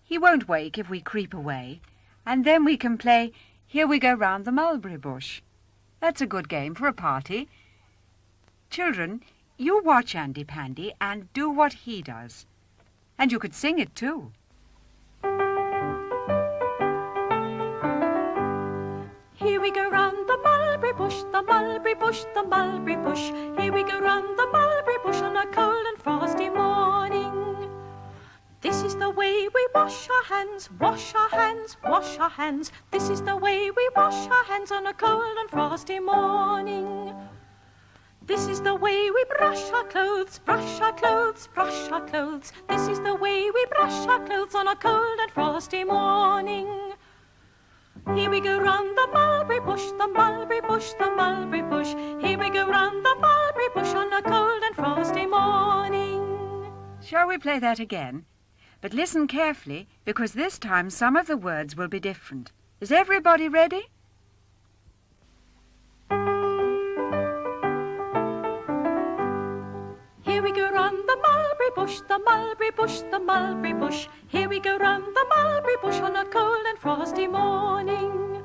He won't wake if we creep away, and then we can play Here We Go Round the Mulberry Bush. That's a good game for a party. Children, You watch Andy Pandy and do what he does. And you could sing it too. Here we go round the mulberry bush, the mulberry bush, the mulberry bush. Here we go round the mulberry bush on a cold and frosty morning. This is the way we wash our hands, wash our hands, wash our hands. This is the way we wash our hands on a cold and frosty morning. This is the way we brush our clothes, brush our clothes, brush our clothes. This is the way we brush our clothes on a cold and frosty morning. Here we go round the mulberry bush, the mulberry bush, the mulberry bush. Here we go round the mulberry bush on a cold and frosty morning. Shall we play that again? But listen carefully, because this time some of the words will be different. Is everybody ready? Here we go round the mulberry bush, the mulberry bush, the mulberry bush. Here we go round the mulberry bush on a cold and frosty morning.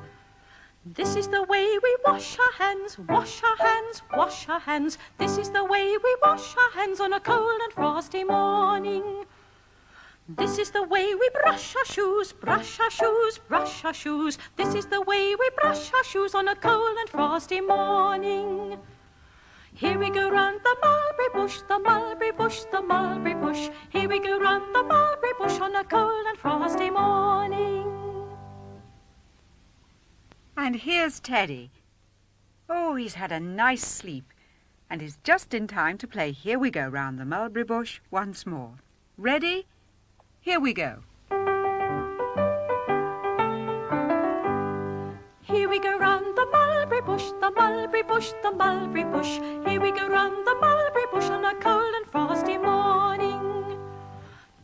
This is the way we wash our hands, wash our hands, wash our hands. This is the way we wash our hands on a cold and frosty morning. This is the way we brush our shoes, brush our shoes, brush our shoes. This is the way we brush our shoes on a cold and frosty morning. Here we go round the mulberry bush, the mulberry bush, the mulberry bush. Here we go round the mulberry bush on a cold and frosty morning. And here's Teddy. Oh, he's had a nice sleep and is just in time to play Here We Go Round the Mulberry Bush once more. Ready? Here we go. Here we go round the mulberry bush, the mulberry bush, the mulberry bush. Here we go round the mulberry bush on a cold and frosty morning.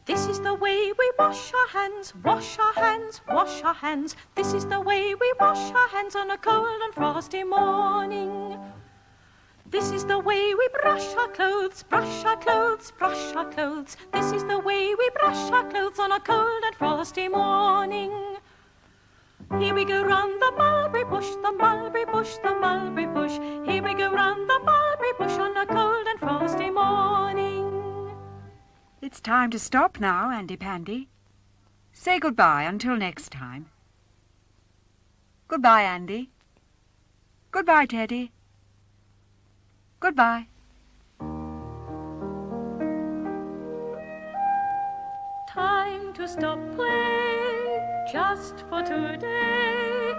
This is the way we wash our hands, wash our hands, wash our hands. This is the way we wash our hands on a cold and frosty morning. This is the way we brush our clothes, brush our clothes, brush our clothes. This is the way we brush our clothes on a cold and frosty morning. Here we go round the mulberry bush, the mulberry bush, the mulberry bush. Here we go round the mulberry bush on a cold and frosty morning. It's time to stop now, Andy Pandy. Say goodbye until next time. Goodbye, Andy. Goodbye, Teddy. Goodbye. Time to stop play, just for today.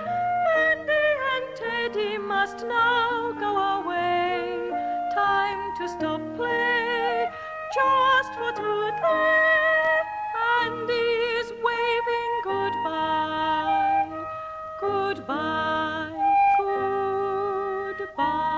Pandy and Teddy must now go away. Time to stop play, just for today. Pandy is waving goodbye, goodbye, goodbye.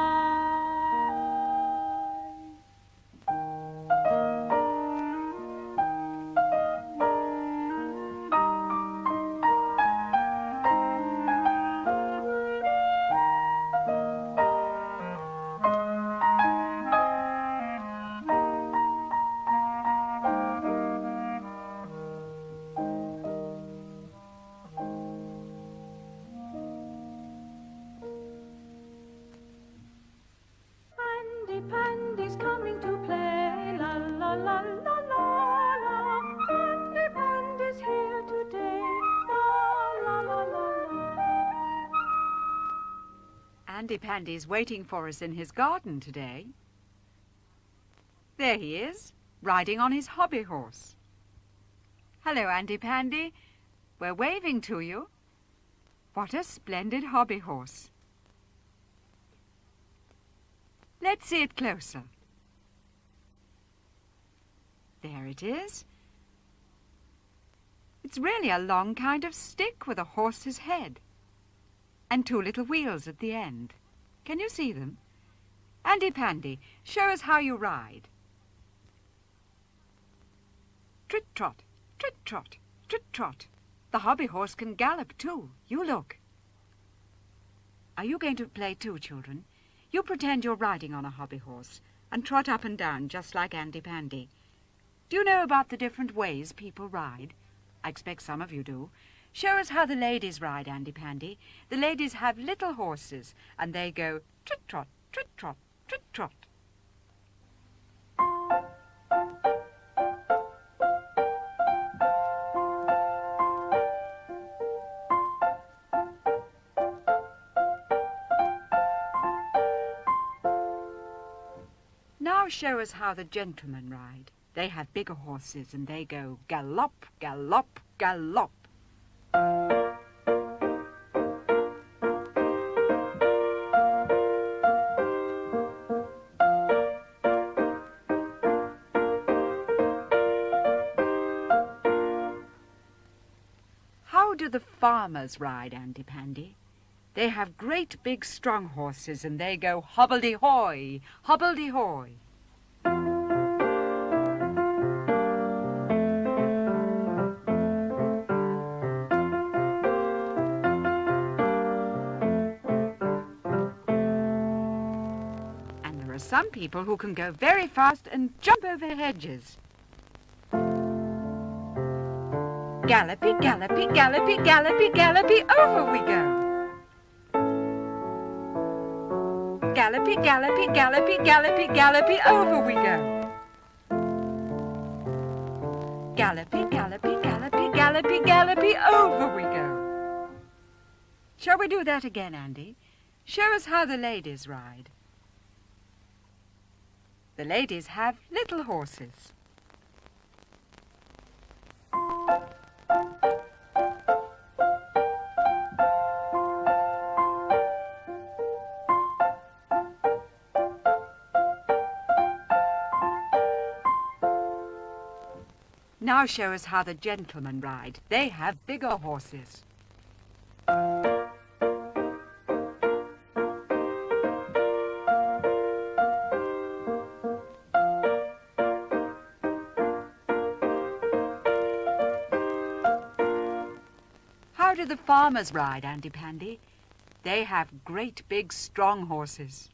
Pandy's coming to play, la la la la la la. Pandy's here today, la la la la la. Andy Pandy's waiting for us in his garden today. There he is, riding on his hobby horse. Hello, Andy Pandy. We're waving to you. What a splendid hobby horse. Let's see it closer. There it is. It's really a long kind of stick with a horse's head and two little wheels at the end. Can you see them? Andy Pandy, show us how you ride. Trit-trot, trit-trot, trit-trot. The hobby horse can gallop too. You look. Are you going to play too, children? You pretend you're riding on a hobby horse and trot up and down just like Andy Pandy. Do you know about the different ways people ride? I expect some of you do. Show us how the ladies ride, Andy Pandy. The ladies have little horses and they go trit-trot, trit-trot, trit-trot. Now show us how the gentlemen ride. They have bigger horses and they go gallop, gallop, gallop. How do the farmers ride, Andy Pandy? They have great big strong horses and they go hobbledy-hoy, hobbledy-hoy. And there are some people who can go very fast and jump over hedges. Gallopy, gallopy, gallopy, gallopy, gallopy, over we go. Gallopy, gallopy, gallopy, gallopy, gallopy, over we go. Gallopy, gallopy, gallopy, gallopy, gallopy, over we go. Shall we do that again, Andy? Show us how the ladies ride. The ladies have little horses. Now show us how the gentlemen ride. They have bigger horses. How do the farmers ride, Andy Pandy? They have great big strong horses.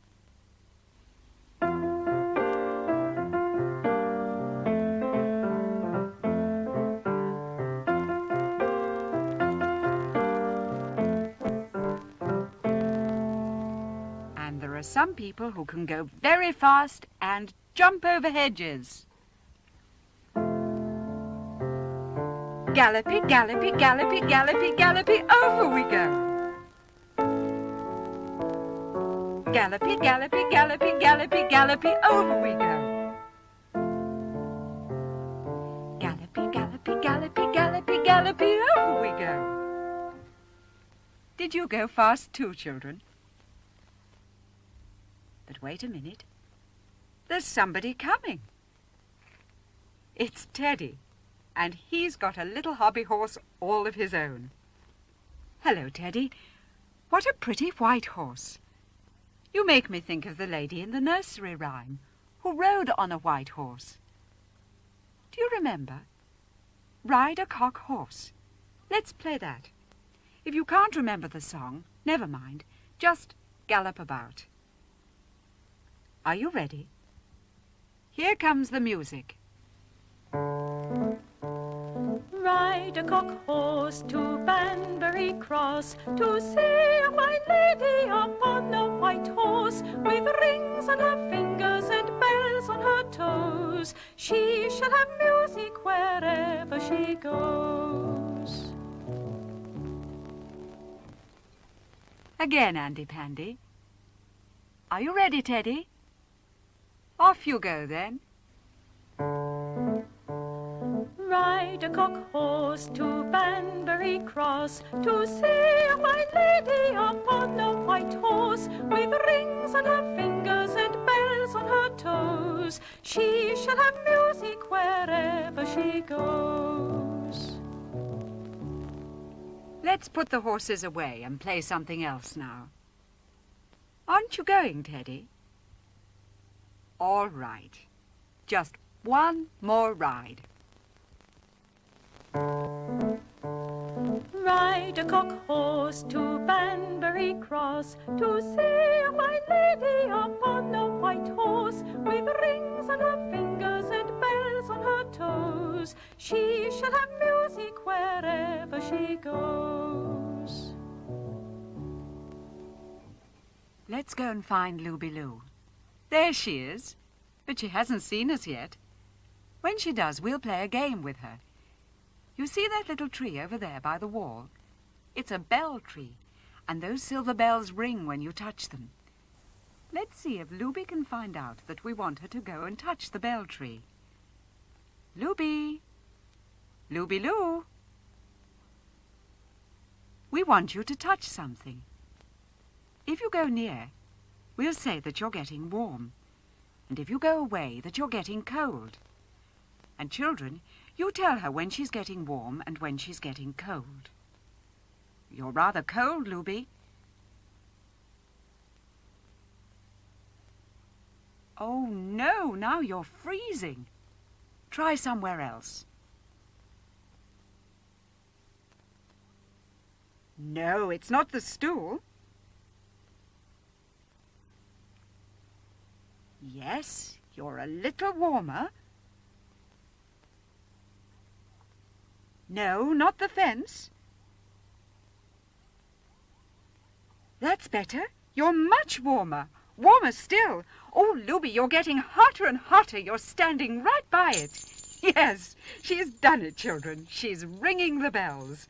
Some people who can go very fast and jump over hedges. Gallopy, gallopy, gallopy, gallopy, gallopy, over we go. Gallopy, gallopy, gallopy, gallopy, gallopy, over we go. Gallopy, gallopy, gallopy, gallopy, gallopy, over we go. Did you go fast too, children? But wait a minute. There's somebody coming. It's Teddy, and he's got a little hobby horse all of his own. Hello, Teddy. What a pretty white horse. You make me think of the lady in the nursery rhyme who rode on a white horse. Do you remember? Ride a cock horse. Let's play that. If you can't remember the song, never mind. Just gallop about. Are you ready? Here comes the music. Ride a cock horse to Banbury Cross to see a fine lady upon a white horse with rings on her fingers and bells on her toes. She shall have music wherever she goes. Again, Andy Pandy. Are you ready, Teddy? Off you go, then. Ride a cock horse to Banbury Cross to see a fine lady upon a white horse with rings on her fingers and bells on her toes. She shall have music wherever she goes. Let's put the horses away and play something else now. Aren't you going, Teddy? All right. Just one more ride. Ride a cock horse to Banbury Cross to see a fine lady upon a white horse with rings on her fingers and bells on her toes. She shall have music wherever she goes. Let's go and find Looby Loo. There she is, but she hasn't seen us yet. When she does, we'll play a game with her. You see that little tree over there by the wall? It's a bell tree, and those silver bells ring when you touch them. Let's see if Luby can find out that we want her to go and touch the bell tree. Luby! Luby-Loo! We want you to touch something. If you go near, we'll say that you're getting warm. And if you go away, that you're getting cold. And children, you tell her when she's getting warm and when she's getting cold. You're rather cold, Luby. Oh, no, now you're freezing. Try somewhere else. No, it's not the stool. Yes, you're a little warmer. No, not the fence. That's better. You're much warmer. Warmer still. Oh, Luby, you're getting hotter and hotter. You're standing right by it. Yes, she's done it, children. She's ringing the bells.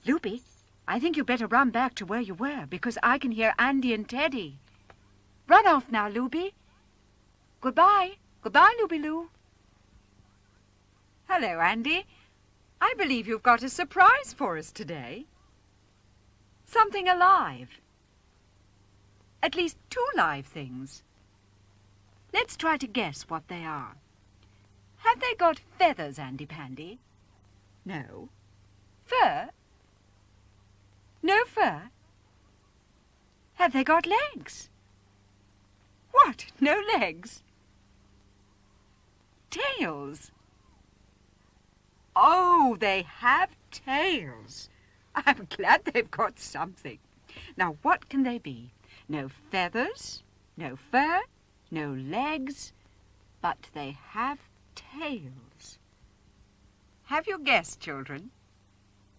Luby, I think you'd better run back to where you were, because I can hear Andy and Teddy. Run off now, Luby. Goodbye. Goodbye, Luby-Loo. Hello, Andy. I believe you've got a surprise for us today. Something alive. At least 2 live things. Let's try to guess what they are. Have they got feathers, Andy Pandy? No. Fur? No fur? Have they got legs? What? No legs? Tails? Oh, they have tails. I'm glad they've got something. Now, what can they be? No feathers, no fur, no legs, but they have tails. Have you guessed, children?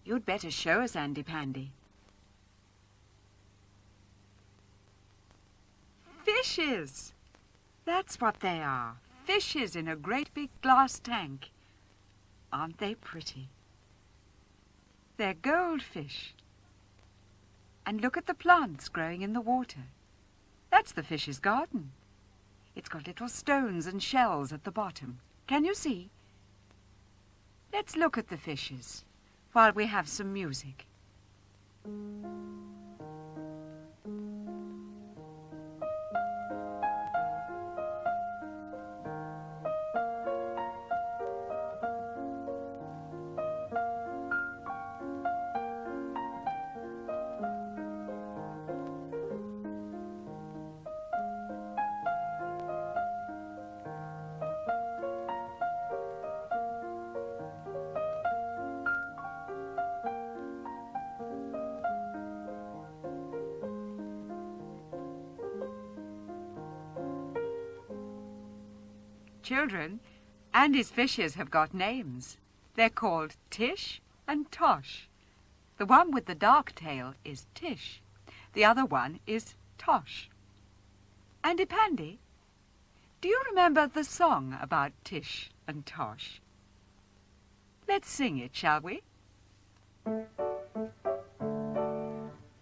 You'd better show us, Andy Pandy. Fishes! That's what they are. Fishes in a great big glass tank. Aren't they pretty? They're goldfish. And look at the plants growing in the water. That's the fish's garden. It's got little stones and shells at the bottom. Can you see? Let's look at the fishes while we have some music. Children, Andy's fishes have got names. They're called Tish and Tosh. The one with the dark tail is Tish. The other one is Tosh. Andy Pandy, do you remember the song about Tish and Tosh? Let's sing it, shall we?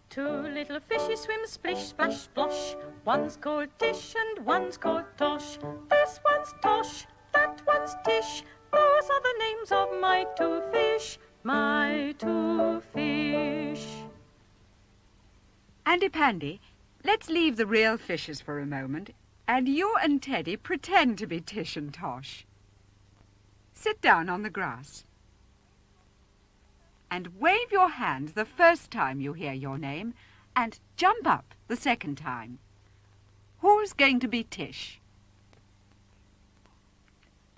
2 little fishes swim splish, splash, splosh. One's called Tish and one's called Tosh. This one's Tosh, that one's Tish. Those are the names of my 2 fish, my 2 fish. Andy Pandy, let's leave the real fishes for a moment, and you and Teddy pretend to be Tish and Tosh. Sit down on the grass. And wave your hand the first time you hear your name, and jump up the second time. Who's going to be Tish?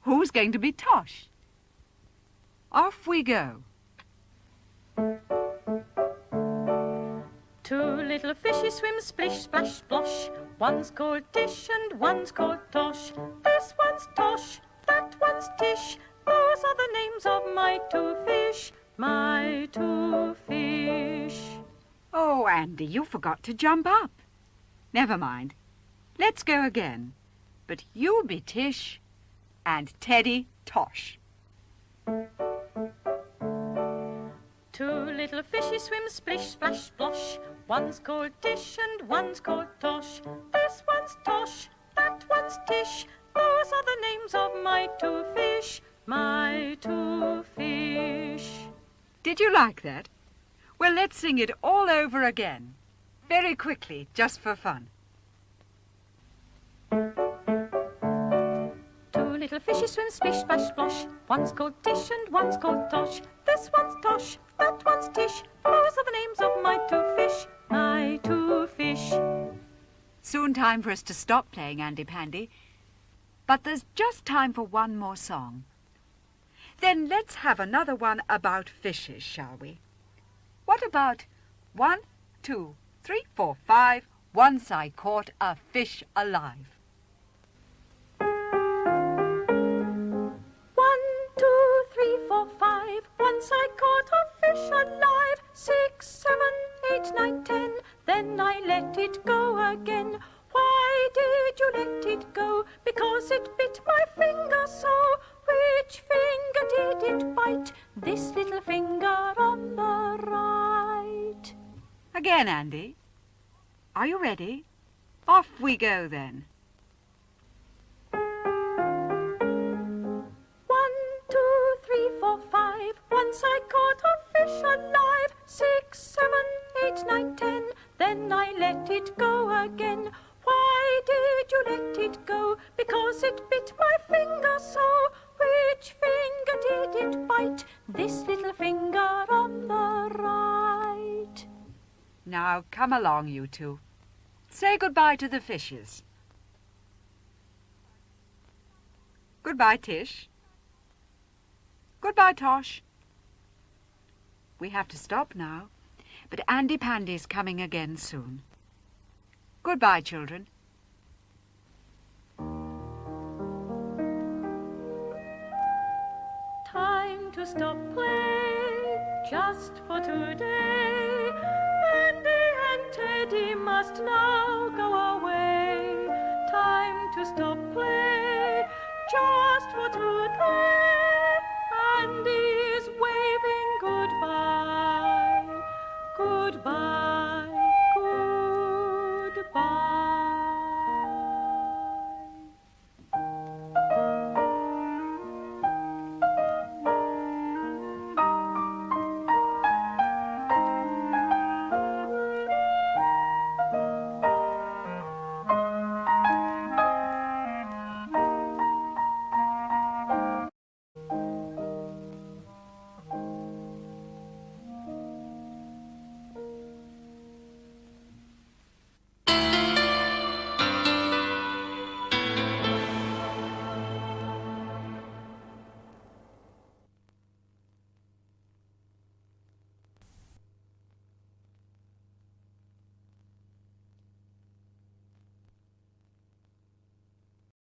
Who's going to be Tosh? Off we go. 2 little fishes swim splish, splash, splosh. One's called Tish and one's called Tosh. This one's Tosh, that one's Tish. Those are the names of my 2 fish, my 2 fish. Oh, Andy, you forgot to jump up. Never mind. Let's go again. But you be Tish and Teddy Tosh. Two little fishes swim splish, splash, splosh. One's called Tish and one's called Tosh. This one's Tosh, that one's Tish. Those are the names of my two fish, my two fish. Did you like that? Well, let's sing it all over again. Very quickly, just for fun. Two little fishes swim splish, splash, splosh. One's called Tish and one's called Tosh. This one's Tosh, that one's Tish. Those are the names of my two fish, my two fish. Soon time for us to stop playing Andy Pandy. But there's just time for one more song. Then let's have another one about fishes, shall we? What about 1, 2, 3, 4, 5, once I caught a fish alive? 1, 2, 3, 4, 5. Once I caught a fish alive. 6, 7, 8, 9, 10. Then I let it go again. Why did you let it go? Because it bit my finger so. Which finger did it bite? This little finger on the right. Again, Andy. Are you ready? Off we go then. 1, 2, 3, 4, 5. Once I caught a fish alive. 6, 7, 8, 9, 10. Then I let it go again. Why did you let it go? Because it bit my finger so. Which finger did it bite? This little finger on the right. Now come along, you two. Say goodbye to the fishes. Goodbye, Tish. Goodbye, Tosh. We have to stop now, but Andy Pandy's coming again soon. Goodbye, children. Time to stop play, just for today. Pandy and Teddy must now go away. Time to stop play, just for today. Andy's waving goodbye, goodbye.